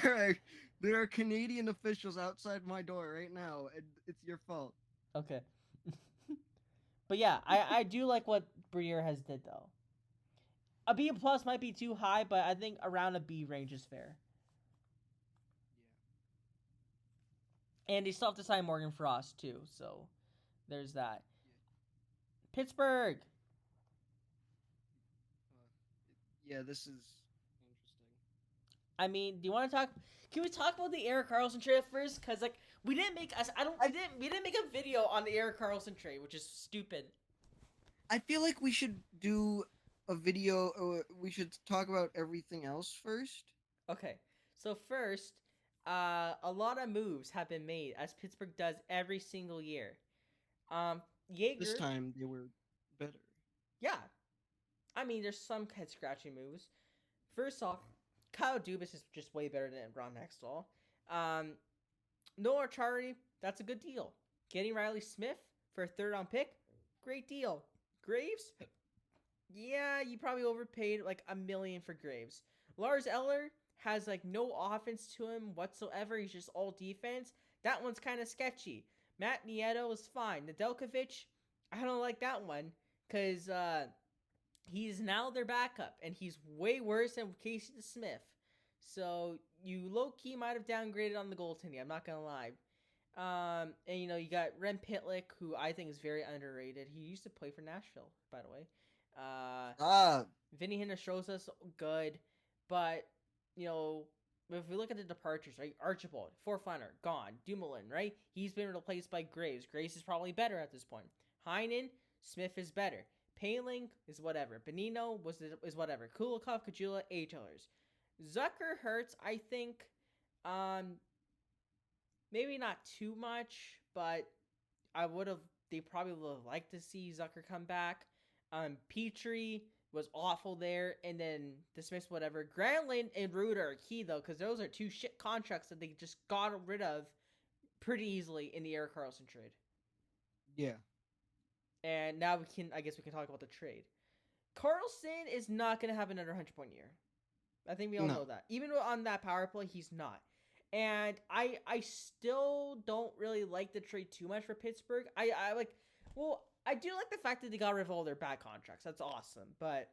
there are Canadian officials outside my door right now, and it's your fault. Okay. But yeah, I do like what Briere has did though. A B plus might be too high, but I think around a B range is fair. And they still have to sign Morgan Frost too, so there's that. Pittsburgh. Yeah, this is interesting. I mean, do you want to talk? Can we talk about the Erik Karlsson trade first? Cause like we didn't make us. I don't. We didn't make a video on the Erik Karlsson trade, which is stupid. I feel like we should do a video. We should talk about everything else first. Okay, so first, a lot of moves have been made as Pittsburgh does every single year. This Jaeger, time they were better. yeah. I mean, there's some head scratching moves. First off, Kyle Dubas is just way better than Ron Hextall. Um, Noah Charity, that's a good deal. Getting Riley Smith for a third round pick, great deal. Graves, yeah, you probably overpaid like $1 million for Graves. Lars Eller has like no offense to him whatsoever. He's just all defense. That one's kind of sketchy. Matt Nieto is fine. Nedeljkovic, I don't like that one because he's now their backup, and he's way worse than Casey Smith. So you low key might have downgraded on the goaltending. I'm not gonna lie. And you got Rem Pitlick, who I think is very underrated. He used to play for Nashville, by the way. Ah, Vinny Hinostroza's good, but if we look at the departures, right? Archibald, Forfliner, gone. Dumoulin, right? He's been replaced by Graves. Graves is probably better at this point. Heinen, Smith is better. Paling is whatever. Benino is whatever. Kulikov, Kajula, A-Tillers. Zucker hurts, I think. Um, maybe not too much, but I would have. They probably would have liked to see Zucker come back. Petrie was awful there, and then dismissed whatever. Granlund and Rude are key though, because those are two shit contracts that they just got rid of pretty easily in the Erik Karlsson trade. Yeah. And now I guess we can talk about the trade. Karlsson is not going to have another 100-point year. I think we all No. know that. Even on that power play, he's not. And I still don't really like the trade too much for Pittsburgh. I like, well, I do like the fact that they got rid of all their bad contracts. That's awesome. But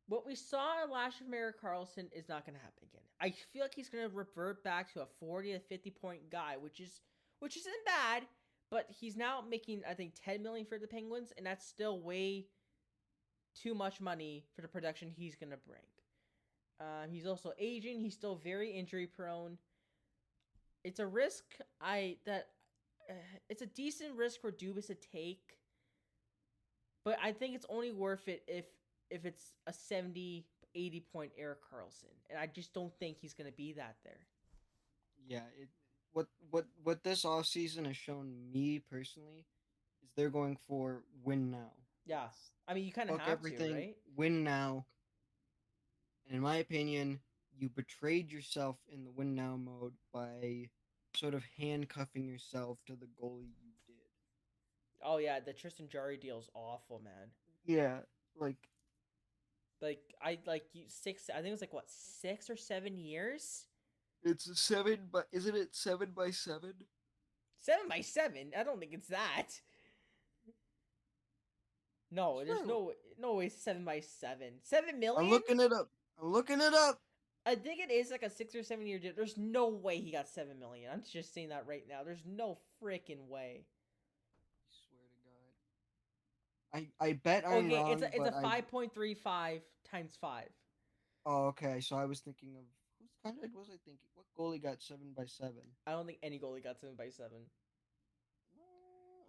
what we saw last year from Erik Karlsson is not going to happen again. I feel like he's going to revert back to a 40 to 50-point guy, which isn't bad, but he's now making I think 10 million for the Penguins, and that's still way too much money for the production he's going to bring. He's also aging. He's still very injury prone. It's a risk it's a decent risk for Dubas to take, but I think it's only worth it if it's a 70, 80-point Erik Karlsson, and I just don't think he's going to be that there. Yeah. What this off season has shown me personally is they're going for win now. Yeah, I mean you kind of Fuck have to, everything, right? win now. And in my opinion, you betrayed yourself in the win now mode by sort of handcuffing yourself to the goalie you did. Oh yeah, the Tristan Jarry deal's awful, man. Yeah, like Like I like you six. I think it was like what 6 or 7 years. it's a seven, but isn't it 7x7? 7 by 7. I don't think it's that. No, there's Sure. no way 7 by 7. 7 million? I'm looking it up. I'm looking it up. I think it is like a 6 or 7 year deal. There's no way he got 7 million. I'm just saying that right now. There's no freaking way. Swear to God. I bet I'm Okay, wrong, it's a but I. 5.35 times 5. Oh, okay. So I was thinking of whose contract was I thinking? What goalie got 7x7? I don't think any goalie got 7 by 7.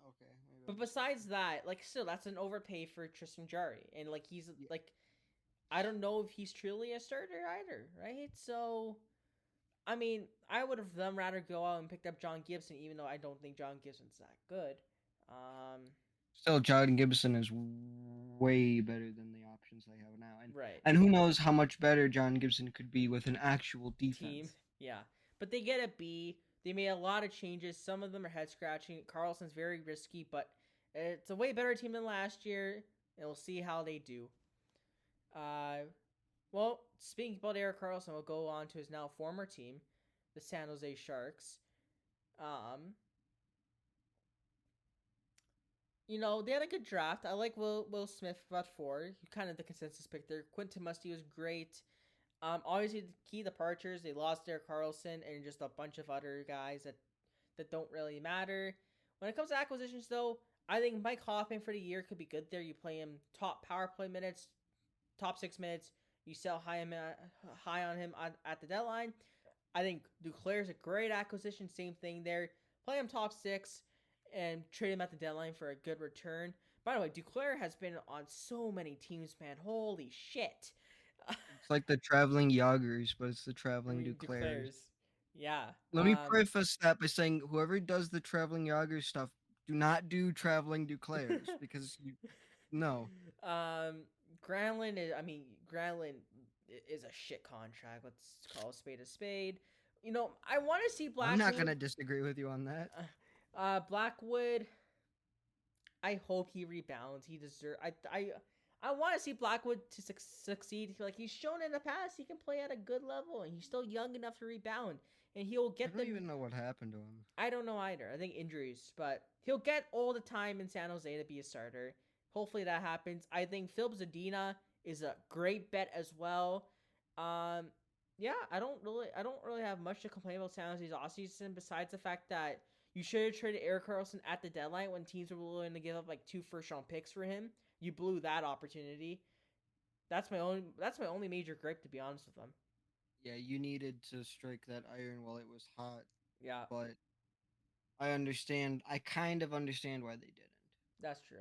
Okay, maybe But I'm just besides thinking. that, like still that's an overpay for Tristan Jarry, and like he's Yeah. like I don't know if he's truly a starter either, right? So I mean, I would have them rather go out and picked up John Gibson, even though I don't think John Gibson's that good. Um, Still, Jordan Gibson is way better than the options they have now, and right. and who knows how much better John Gibson could be with an actual Team, defense. yeah. But they get a B. They made a lot of changes. Some of them are head scratching. Carlson's very risky, but it's a way better team than last year, and we'll see how they do. Uh, well, speaking about Erik Karlsson, we'll go on to his now former team, the San Jose Sharks. Um, they had a good draft. I like Will Smith about 4. He kind of the consensus pick there. Quentin Musty was great. Obviously the key departures. They lost Derek Carlson and just a bunch of other guys that don't really matter. When it comes to acquisitions, though, I think Mike Hoffman for the year could be good there. You play him top power play minutes, top 6 minutes. You sell high on him at the deadline. I think Duclair is a great acquisition. Same thing there. Play him top 6 and trade him at the deadline for a good return. By the way, Duclair has been on so many teams, man. Holy shit. It's like the traveling Yagers, but it's the traveling Duclairs. Declares. Yeah. Let me preface that by saying whoever does the traveling Yagers stuff, do not do traveling Duclairs because you no. um, Granlund is. I mean, Granlund is a shit contract. Let's call a spade a spade. I want to see I'm not Blackwood. gonna disagree with you on that. Blackwood. I hope he rebounds. He deserves. I want to see Blackwood to succeed. Like he's shown in the past, he can play at a good level, and he's still young enough to rebound, and he'll I get don't the. even know what happened to him. I don't know either. I think injuries, but he'll get all the time in San Jose to be a starter. Hopefully that happens. I think Philip Zadina is a great bet as well. Um, yeah, I don't really have much to complain about San Jose's offseason besides the fact that you should have traded Erik Karlsson at the deadline when teams were willing to give up like 2 first-round picks for him. You blew that opportunity. That's my only major gripe, to be honest with them. Yeah, you needed to strike that iron while it was hot, Yeah, but I understand. I kind of understand why they didn't. that's true.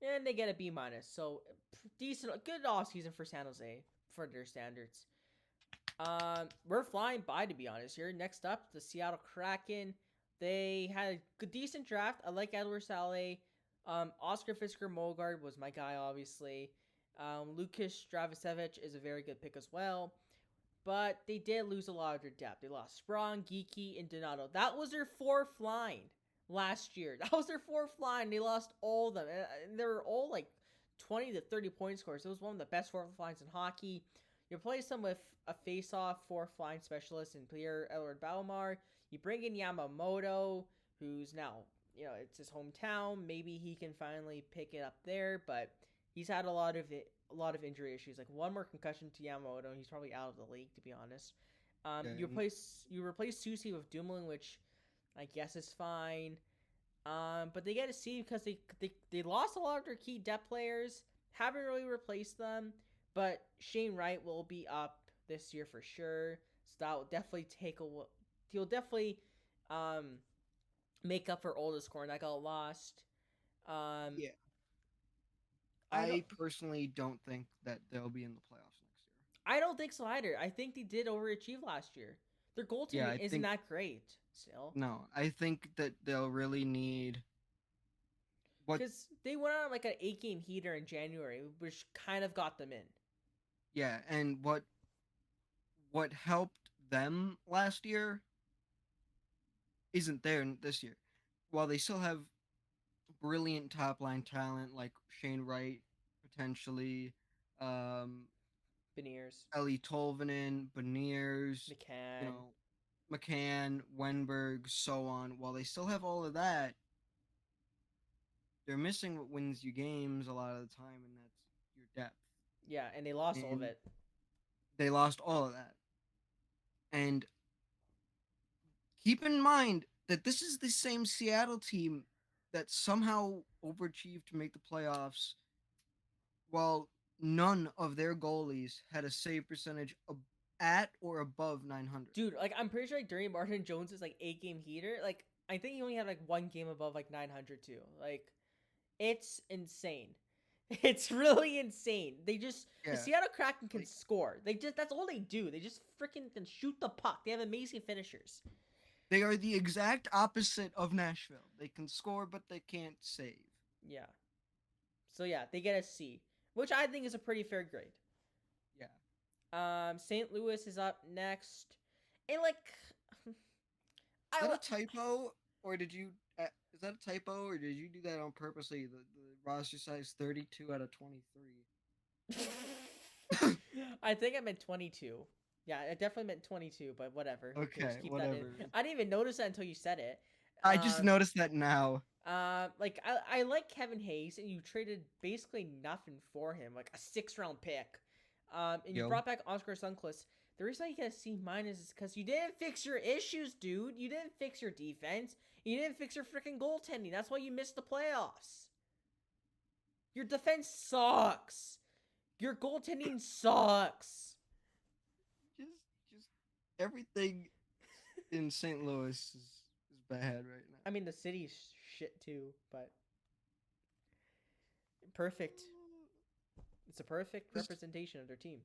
And they get a B minus. So decent, good off season for San Jose for their standards. We're flying by, to be honest. Here, next up, the Seattle Kraken. They had a good, decent draft. I like Edward Saleh. Oscar Fisker Mogard was my guy, obviously. Lucas Dravicevic is a very good pick as well. But they did lose a lot of their depth. They lost Sprong, Geeky, and Donato. That was their fourth line last year. That was their fourth line. They lost all of them. And they were all like 20 to 30 point scores. It was one of the best fourth lines in hockey. You replace them with a face-off fourth line specialist in Pierre-Edouard Bellemare. You bring in Yamamoto, who's now, it's his hometown. Maybe he can finally pick it up there, but he's had a lot of injury issues. Like one more concussion to Yamamoto, and he's probably out of the league, to be honest. Yeah, You replace Susie with Dumoulin, which I guess is fine. But they get to see because they lost a lot of their key depth players. Haven't really replaced them. But Shane Wright will be up this year for sure. So that will definitely he'll definitely make up for all the scoring that got lost. yeah. I don't I personally don't think that they'll be in the playoffs next year. I don't think so either. I think they did overachieve last year. Their Yeah, goaltending I isn't think that great still. no. I think that they'll really need what. Because they went on like an 8-game heater in January, which kind of got them in. Yeah, and what helped them last year isn't there this year. While they still have brilliant top line talent like Shane Wright, potentially, um, Beniers, Eli Tolvanen, Beniers, you McCann. know, McCann, Wenberg, so on. While they still have all of that, they're missing what wins you games a lot of the time, and that's your depth. Yeah, and they lost all of And it. they lost all of that. And keep in mind that this is the same Seattle team that somehow overachieved to make the playoffs while none of their goalies had a save percentage at or above 900. Dude, like I'm pretty sure like during Martin Jones's like 8-game heater, like I think he only had like one game above like 900 too. Like it's insane. It's really insane. The Yeah, Seattle Kraken can like score. That's all they do. They just freaking can shoot the puck. They have amazing finishers. they are the exact opposite of Nashville. They can score, but they can't save. Yeah. So yeah, they get a C, which I think is a pretty fair grade. Yeah. St. Louis is up next, and like, Is I that a typo, or did you? Is that a typo, or did you do that on purposely? The roster size 32 out of 23. I think I meant 22. Yeah, I definitely meant 22, but whatever. Okay, just Okay, keep that in. whatever. I didn't even notice that until you said it. I just noticed that now. Like I like Kevin Hayes, and you traded basically nothing for him, like a 6th-round pick. And you Yo. brought back Oscar Sundqvist. The reason you get a C minus is because you didn't fix your issues, dude. You didn't fix your defense. You didn't fix your freaking goaltending. That's why you missed the playoffs. Your defense sucks. Your goaltending sucks. Just everything in St. Louis is bad right now. I mean, the city's shit too, but perfect. It's a perfect representation of their team.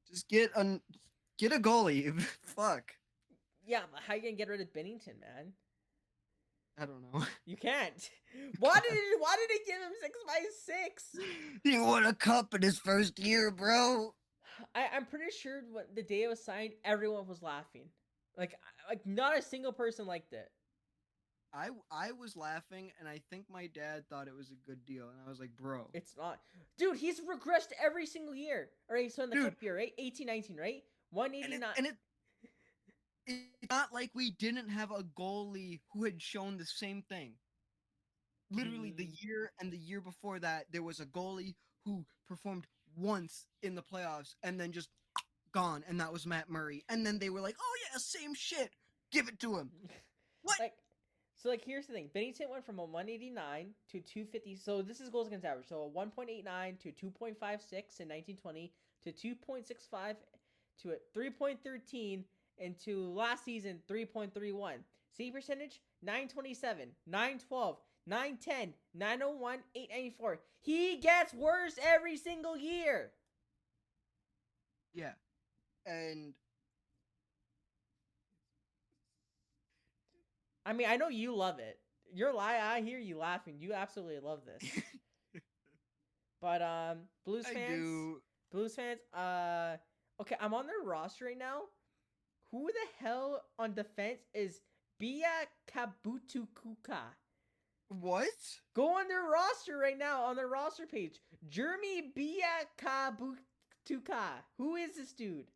Just get a goalie. Fuck. Yeah, but how you gonna get rid of Bennington, man? I don't know. You can't. Why did they give him 6x6? He won a cup in his first year, bro. I'm pretty sure when the day it was signed, everyone was laughing. Like not a single person liked it. I was laughing, and I think my dad thought it was a good deal, and I was like, bro. It's not. Dude, he's regressed every single year. All right, so in the cup year, right? 18-19, right? 189. And it's not like we didn't have a goalie who had shown the same thing. Literally, the year and the year before that, there was a goalie who performed once in the playoffs and then just gone, and that was Matt Murray. And then they were like, oh yeah, same shit. Give it to him. What? So here's the thing. Bennington went from a 189 to 250. So this is goals against average. So a 1.89 to 2.56 in 1920 to 2.65 to a 3.13 and to last season 3.31. Save percentage 927, 912, 910, 901, 894. He gets worse every single year. Yeah. And I mean, I know you love it. I hear you laughing. You absolutely love this. But Blues I fans, do. Blues fans. Okay, I'm on their roster right now. Who the hell on defense is Bia Kabutukuka? What? Go on their roster right now on their roster page. Jeremy Bia Kabutuka. Who is this dude?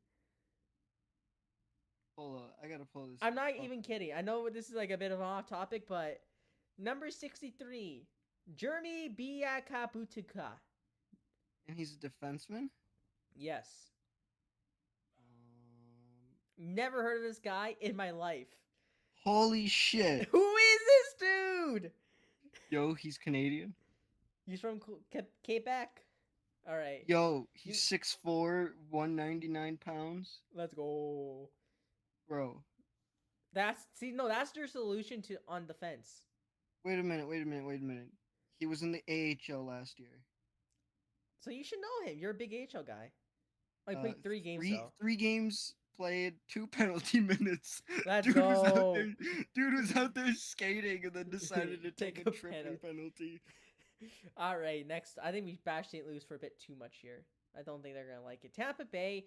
Hold on, I gotta pull this. I'm not Fuck. even kidding. I know this is like a bit of an off topic, but number 63, Jeremy Bia Kabutuka. And he's a defenseman. Yes. Um, Never heard of this guy in my life. Holy shit! Who is this dude? Yo, he's Canadian. He's from Quebec. All right. Yo, he's 6'4", 199 pounds. Let's go. Bro, That's their solution to on defense. wait a minute. He was in the AHL last year. So you should know him. You're a big AHL guy. I played 3 games though. 3 games played, 2 penalty minutes. Let's go. Dude was out there skating and then decided to take a tripping penalty. All right, next. I think we bashed St. Louis for a bit too much here. I don't think they're going to like it. Tampa Bay,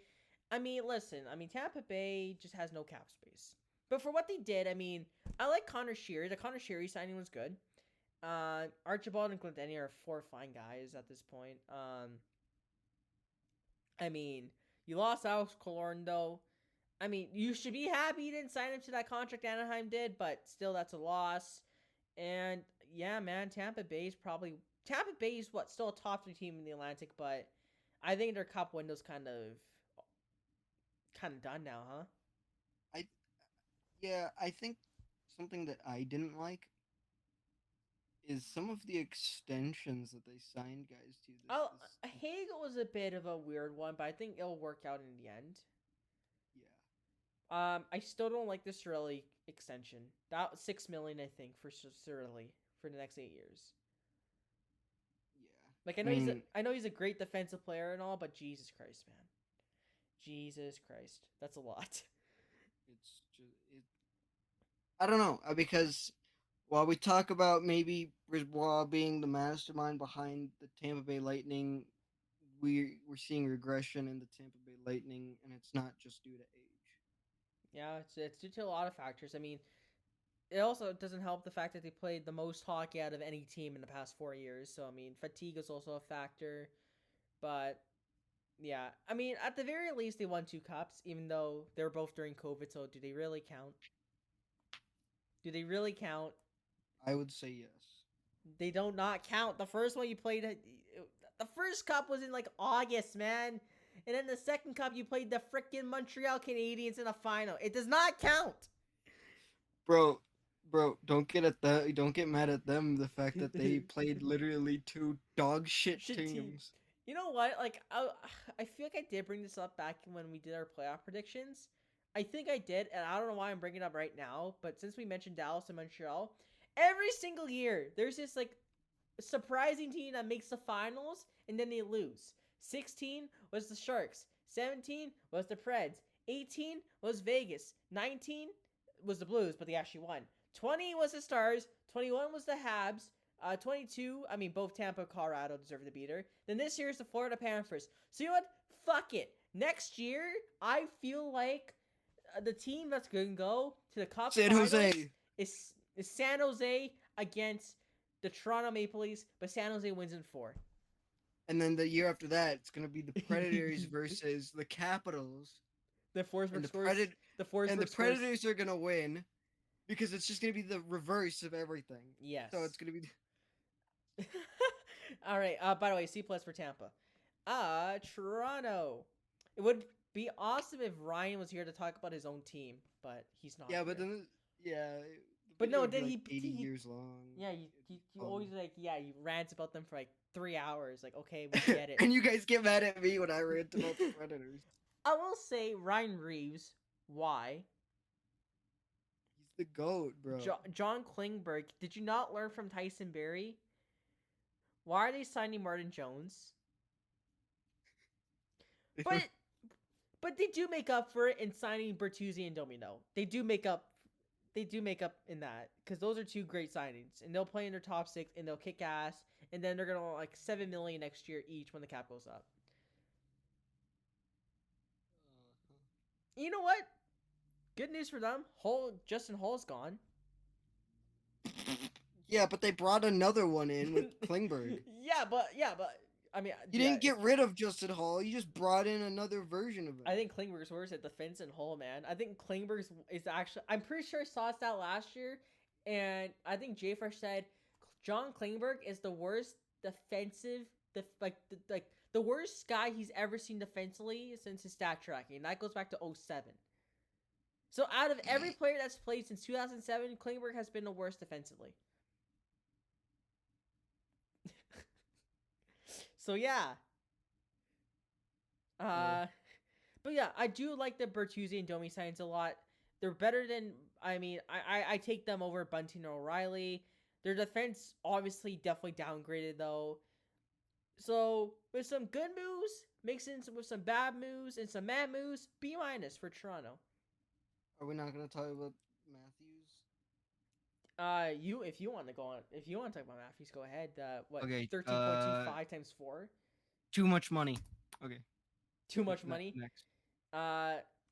listen. Tampa Bay just has no cap space. But for what they did, I like Connor Sheary. The Connor Sheary signing was good. Archibald and Glendening are 4 fine guys at this point. You lost Alex Killorn, though. You should be happy you didn't sign him to that contract Anaheim did, but still, that's a loss. And yeah, man, Tampa Bay is still a top 3 team in the Atlantic, but I think their cup window's kind of done now, huh? I think something that I didn't like is some of the extensions that they signed guys to. Hagel was a bit of a weird one, but I think it'll work out in the end. Yeah. I still don't like the Cirelli extension. That was $6 million, I think, for Cirelli for the next 8 years. Yeah. Like I know he's a great defensive player and all, but Jesus Christ, man. Jesus Christ, that's a lot. It's just I don't know, because while we talk about maybe Brisbois being the mastermind behind the Tampa Bay Lightning, we're seeing regression in the Tampa Bay Lightning, and it's not just due to age. Yeah, it's due to a lot of factors. It also doesn't help the fact that they played the most hockey out of any team in the past 4 years. So, fatigue is also a factor. But, yeah. At the very least, they won 2 cups, even though they were both during COVID. So, do they really count? I would say yes. They don't not count. The first one you played, the first cup was in, August, man. And then the second cup, you played the freaking Montreal Canadiens in a final. It does not count. Bro, don't get mad at them. The fact that they played literally 2 dog shit teams. You know what? I feel like I did bring this up back when we did our playoff predictions. I think I did, and I don't know why I'm bringing it up right now. But since we mentioned Dallas and Montreal, every single year there's this surprising team that makes the finals and then they lose. 16 was the Sharks. 17 was the Preds. 18 was Vegas. 19 was the Blues, but they actually won. 20 was the Stars. 21 was the Habs. 22, both Tampa and Colorado deserve the beater. Then this year is the Florida Panthers. So you know what? Fuck it. Next year, I feel like the team that's going to go to the Cup San Jose is San Jose against the Toronto Maple Leafs, but San Jose wins in 4. And then the year after that, it's going to be the Predators versus the Capitals. The Forsberg the Predators are going to win because it's just going to be the reverse of everything. Yes. So it's going to be... All right. By the way, C+ for Tampa. Toronto. It would be awesome if Ryan was here to talk about his own team, but he's not. Yeah, here. but then But no, then he 80 years long. Yeah, he always he rants about them for 3 hours. Okay, we get it. And you guys get mad at me when I rant about the Predators. I will say Ryan Reeves. Why? He's the GOAT, bro. John Klingberg. Did you not learn from Tyson Barrie? Why are they signing Martin Jones? But they do make up for it in signing Bertuzzi and Domino. They do make up they do make up in that because those are two great signings, and they'll play in their top six and they'll kick ass, and then they're gonna like 7 million next year each when the cap goes up. You know what? Good news for them. Justin Hull's gone. Yeah, but they brought another one in with Klingberg. yeah, but I mean, You didn't get rid of Justin Hall. You just brought in another version of him. I think Klingberg's worse at defense and Hull, man. I think Klingberg's is actually. I'm pretty sure I saw that last year, and I think Jay Fresh said John Klingberg is the worst defensive, the worst guy he's ever seen defensively since his stat tracking. And that goes back to 07. So out of every player that's played since 2007, Klingberg has been the worst defensively. So yeah. But yeah, I do like the Bertuzzi and Domi signs a lot. They're better than I take them over Bunting or O'Reilly. Their defense obviously definitely downgraded though. So with some good moves, mixing with some bad moves and some mad moves, B- for Toronto. Are we not gonna talk about Matthews? If you want to go on, if you want to talk about Matthews, go ahead. What? Okay. 13.25 times 4. Too much money. Okay. Too much money. Next.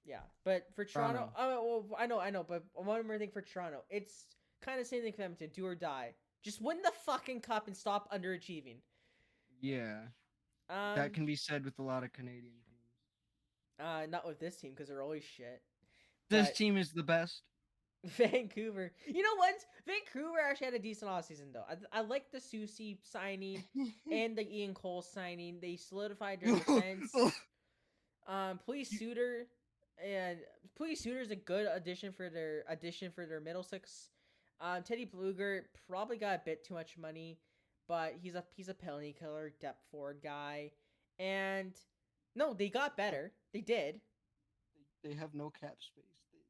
Yeah, but for Toronto, well, I know, but one more thing for Toronto, it's kind of same thing for them to do or die. Just win the fucking cup and stop underachieving. Yeah. That can be said with a lot of Canadian teams. Not with this team because they're always shit. This team is the best. Vancouver. You know what? Vancouver actually had a decent offseason, though. I like the Susie signing and the Ian Cole signing. They solidified their defense. Police Suter is a good addition for their middle six. Teddy Bluger probably got a bit too much money, but he's a penalty killer, depth forward guy. And no, they got better. They did. They have no cap space.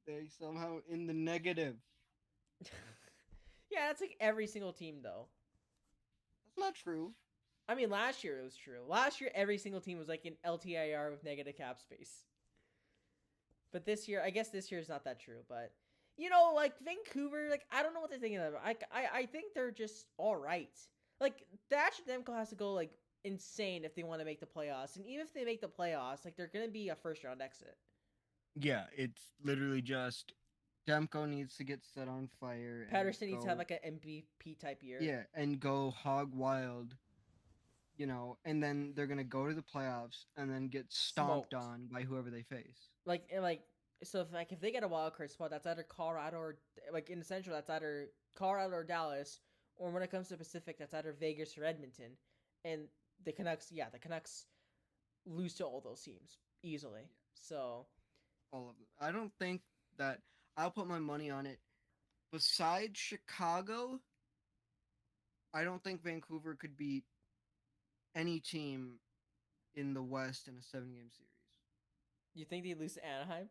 They somehow in the negative. Yeah, that's like every single team, though. That's not true. I mean, last year it was true. Last year, every single team was like in LTIR with negative cap space. But this year, I guess this year is not that true. But, you know, like Vancouver, like, I don't know what they're thinking of. I think they're just all right. Like, Thatcher Demko has to go, like, insane if they want to make the playoffs. And even if they make the playoffs, like, they're going to be a first-round exit. Yeah, it's literally just Demko needs to get set on fire. Patterson needs to have, like, an MVP type year. Yeah, and go hog wild. You know, and then they're gonna go to the playoffs and then get stomped on by whoever they face. So if they get a wild card spot, that's either Colorado or like in the Central, that's either Colorado or Dallas, or when it comes to the Pacific, that's either Vegas or Edmonton. And the Canucks lose to all those teams easily. So all of them. I don't think that I'll put my money on it. Besides Chicago, I don't think Vancouver could beat any team in the West in a 7-game series. You think they lose to Anaheim?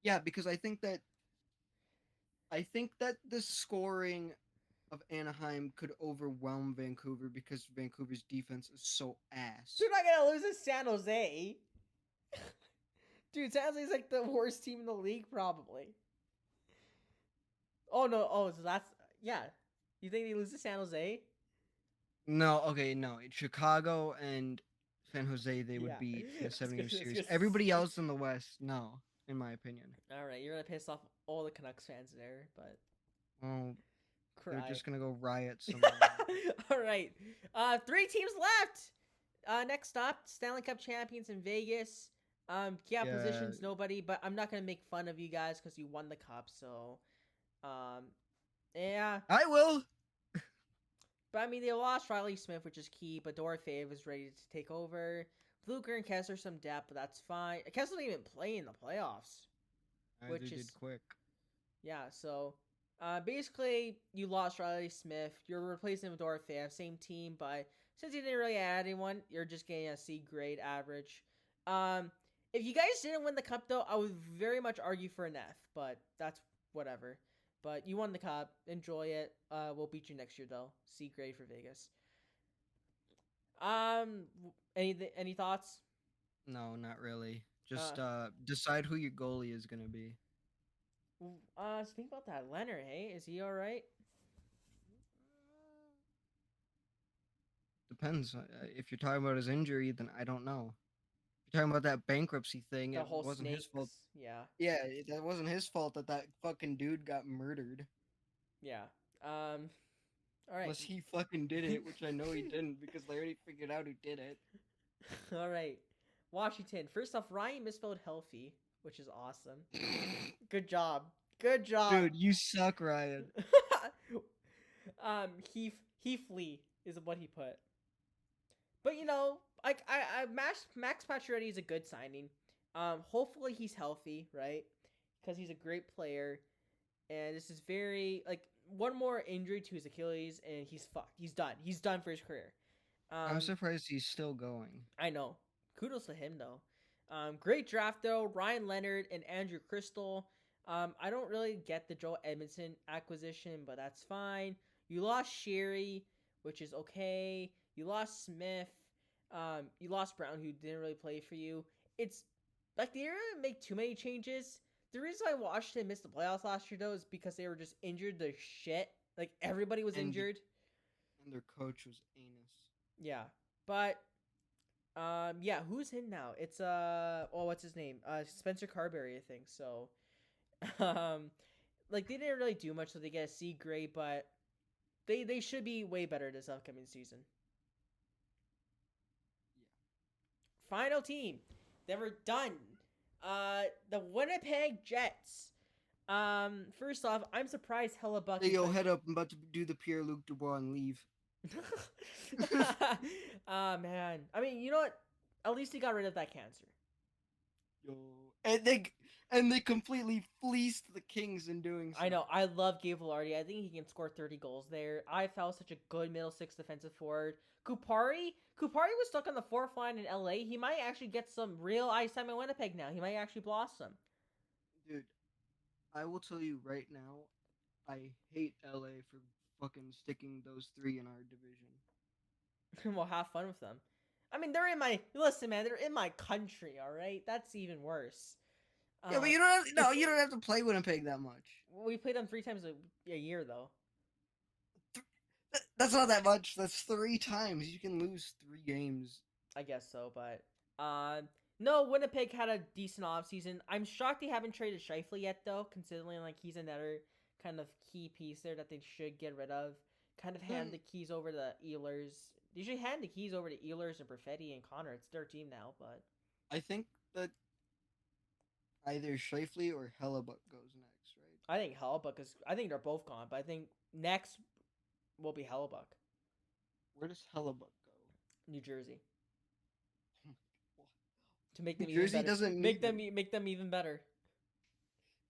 Yeah, because I think that the scoring of Anaheim could overwhelm Vancouver because Vancouver's defense is so ass. They're not gonna lose to San Jose. Dude, San Jose's like the worst team in the league, probably. Oh no! Oh, so that's yeah. You think they lose to San Jose? No, okay, no. Chicago and San Jose, they would beat in a 7-game series. Everybody else in the West, no, in my opinion. All right, you're gonna piss off all the Canucks fans there, but they're just gonna go riot somewhere. All right, 3 teams left. Next up, Stanley Cup champions in Vegas. Positions nobody, but I'm not gonna make fun of you guys because you won the cup. So, yeah, I will. But I mean, they lost Riley Smith, which is key. But Dorofeyev is ready to take over. Blucher and Kessler some depth, but that's fine. Kessler didn't even play in the playoffs, which is quick. Yeah, so basically you lost Riley Smith. You're replacing him with Dorofeyev, same team, but since you didn't really add anyone, you're just getting a C grade average. If you guys didn't win the cup, though, I would very much argue for an F, but that's whatever. But you won the cup. Enjoy it. We'll beat you next year, though. C grade for Vegas. Any thoughts? No, not really. Just decide who your goalie is gonna be. Speaking about that, Leonard, hey, is he all right? Depends. If you're talking about his injury, then I don't know. If you're talking about that bankruptcy thing, The it whole wasn't his fault. snakes, yeah, Yeah, that wasn't his fault that that fucking dude got murdered. yeah. Um, all right, Unless he fucking did it, which I know he didn't because they already figured out who did it. all right. Washington. First off, Ryan misspelled healthy, which is awesome. Good job. Good job. Dude, you suck, Ryan. Heath Heathly is what he put. But you know, like Max Pacioretty is a good signing. Hopefully he's healthy, right? Because he's a great player, and this is very like one more injury to his Achilles, and he's fucked. He's done. He's done for his career. I'm Um, surprised he's still going. I know. Kudos to him though. Great draft though. Ryan Leonard and Andrew Crystal. I don't really get the Joel Edmondson acquisition, but that's fine. You lost Sherry, which is okay. You lost Smith. You lost Brown, who didn't really play for you. It's like they didn't make too many changes. The reason why Washington missed the playoffs last year though is because they were just injured the shit. Like everybody was And injured. and their coach was anus. Yeah, but yeah, who's in now? It's what's his name? Spencer Carberry, I think. So, um, like they didn't really do much, so they get a C grade, but they should be way better this upcoming season. Final team, they were done. The Winnipeg Jets. First off, I'm surprised Hellebuck. Hey, yo, head up. I'm about to do the Pierre Luc Dubois and leave. Man. I mean, you know what? At least he got rid of that cancer. Yo. And they completely fleeced the Kings in doing so. I know. I love Gabe Vilardi. I think he can score 30 goals there. I felt such a good middle six defensive forward. Kupari was stuck on the fourth line in LA. He might actually get some real ice time in Winnipeg now. He might actually blossom. Dude, I will tell you right now, I hate LA for fucking sticking those three in our division. Well, have fun with them. I mean, they're in my listen, man. They're in my country. All right, that's even worse. Yeah, but you don't have to play Winnipeg that much. We played them 3 times a year, though. That's not that much. That's 3 times. You can lose 3 games. I guess so, but no, Winnipeg had a decent offseason. I'm shocked they haven't traded Scheifele yet, though, considering like he's another kind of key piece there that they should get rid of. Kind of hand the keys over to Ehlers. They should hand the keys over to Ehlers and Perfetti and Connor. It's their team now, but I think that either Scheifele or Hellebuck goes next, right? I think Hellebuck is. I think they're both gone, but I think next will be Hellebuck. Where does Hellebuck go? New Jersey. To make them New Jersey doesn't make them even better.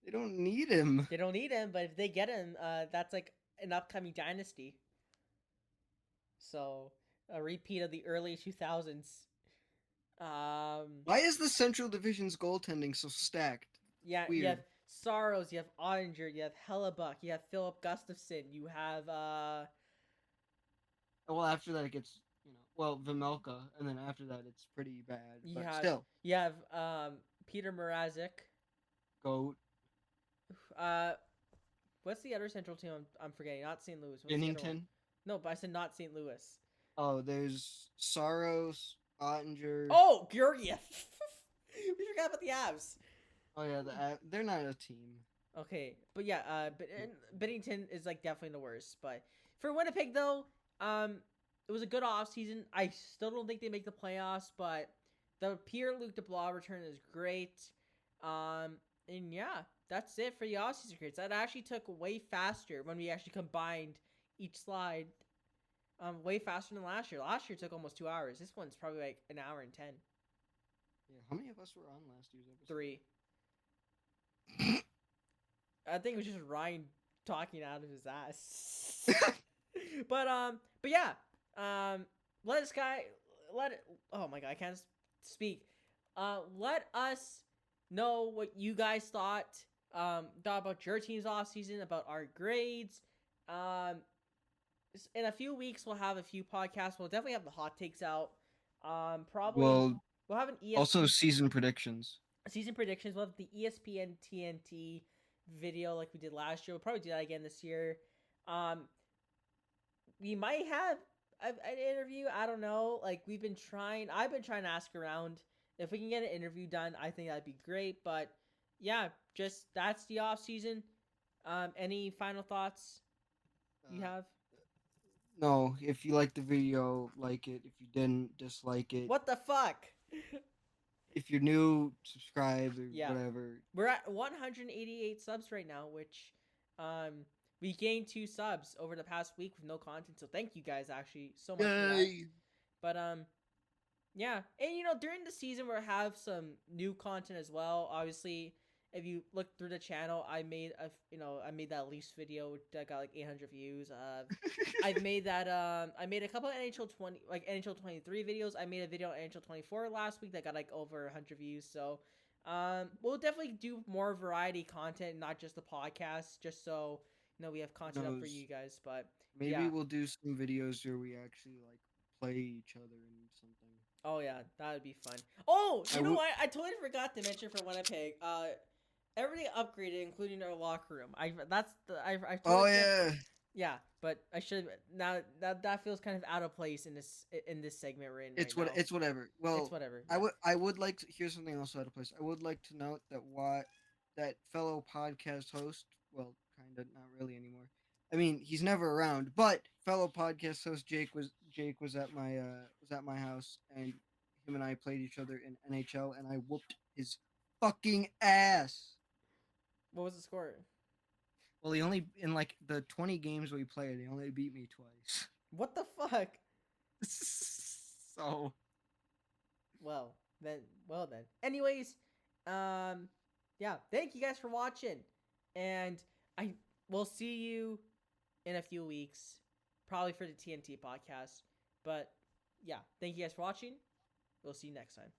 They don't need him. They don't need him, but if they get him, that's like an upcoming dynasty. So a repeat of the early 2000s. Why is the Central Division's goaltending so stacked? Yeah, weird. You have Saros, you have Ottinger, you have Hellebuck, you have Philip Gustafson, you have well, after that it gets Vimmelka, and then after that it's pretty bad. Still, you have Peter Mrazek. Goat. What's the other Central team? I'm forgetting. Not St. Louis. Bennington. No, but I said not St. Louis. Oh, there's Saros, Ottinger. Oh, Georgiev. We forgot about the Avs. Oh yeah, they're not a team. Okay, but yeah, Bennington is like definitely the worst. But for Winnipeg though, it was a good off season. I still don't think they make the playoffs, but the Pierre-Luc Dubois return is great. And yeah, that's it for the off-season grades. That actually took way faster when we actually combined each slide. Way faster than last year. Last year took almost 2 hours. This one's probably like an hour and 10. Yeah, how many of us were on last year's episode? 3. I think it was just Ryan talking out of his ass. but yeah. Oh my god, I can't speak. Let us know what you guys thought about your team's off season, about our grades. In a few weeks we'll have a few podcasts. We'll definitely have the hot takes out. Probably we'll have an ESPN also season predictions. We'll have the ESPN TNT video like we did last year. We'll probably do that again this year. Um, we might have an interview. I don't know. Like we've been trying. I've been trying to ask around if we can get an interview done. I think that'd be great. But yeah, just that's the off season. Any final thoughts you Uh, have? no, if you liked the video, like it. If you didn't, dislike it. What the fuck? If you're new, subscribe or Yeah, whatever. we're at 188 subs right now, which um we gained 2 subs over the past week with no content. So thank you guys actually so much for that. Yay! But yeah, and during the season we'll have some new content as well. Obviously, if you look through the channel, I made that Leafs video that got like 800 views. I've made that I made a couple of NHL 23 videos. I made a video on NHL 24 last week that got like over 100 views. So we'll definitely do more variety content, not just the podcast, just so we have Who content up for knows? you guys. But Maybe yeah. we'll do some videos where we actually like play each other in something. Oh yeah, that would be fun. Oh, I you know would. what? I totally forgot to mention for Winnipeg. Everything upgraded, including our locker room. I Oh totally forgot. yeah, Yeah, but I should now that feels kind of out of place in this segment we're in right it's what now. it's whatever. It's Well, whatever. I Yeah. would I would like to. Here's something else out of place. I would like to note that that fellow podcast host. Well, kind of not really anymore. I mean, he's never around, but fellow podcast host Jake was at my house, and him and I played each other in NHL, and I whooped his fucking ass. What was the score? Well, he only in like the 20 games we played, he only beat me twice. What the fuck? So Well then. Well then. Anyways, yeah. Thank you guys for watching, and I will see you in a few weeks, probably for the TNT podcast. But yeah, thank you guys for watching. We'll see you next time.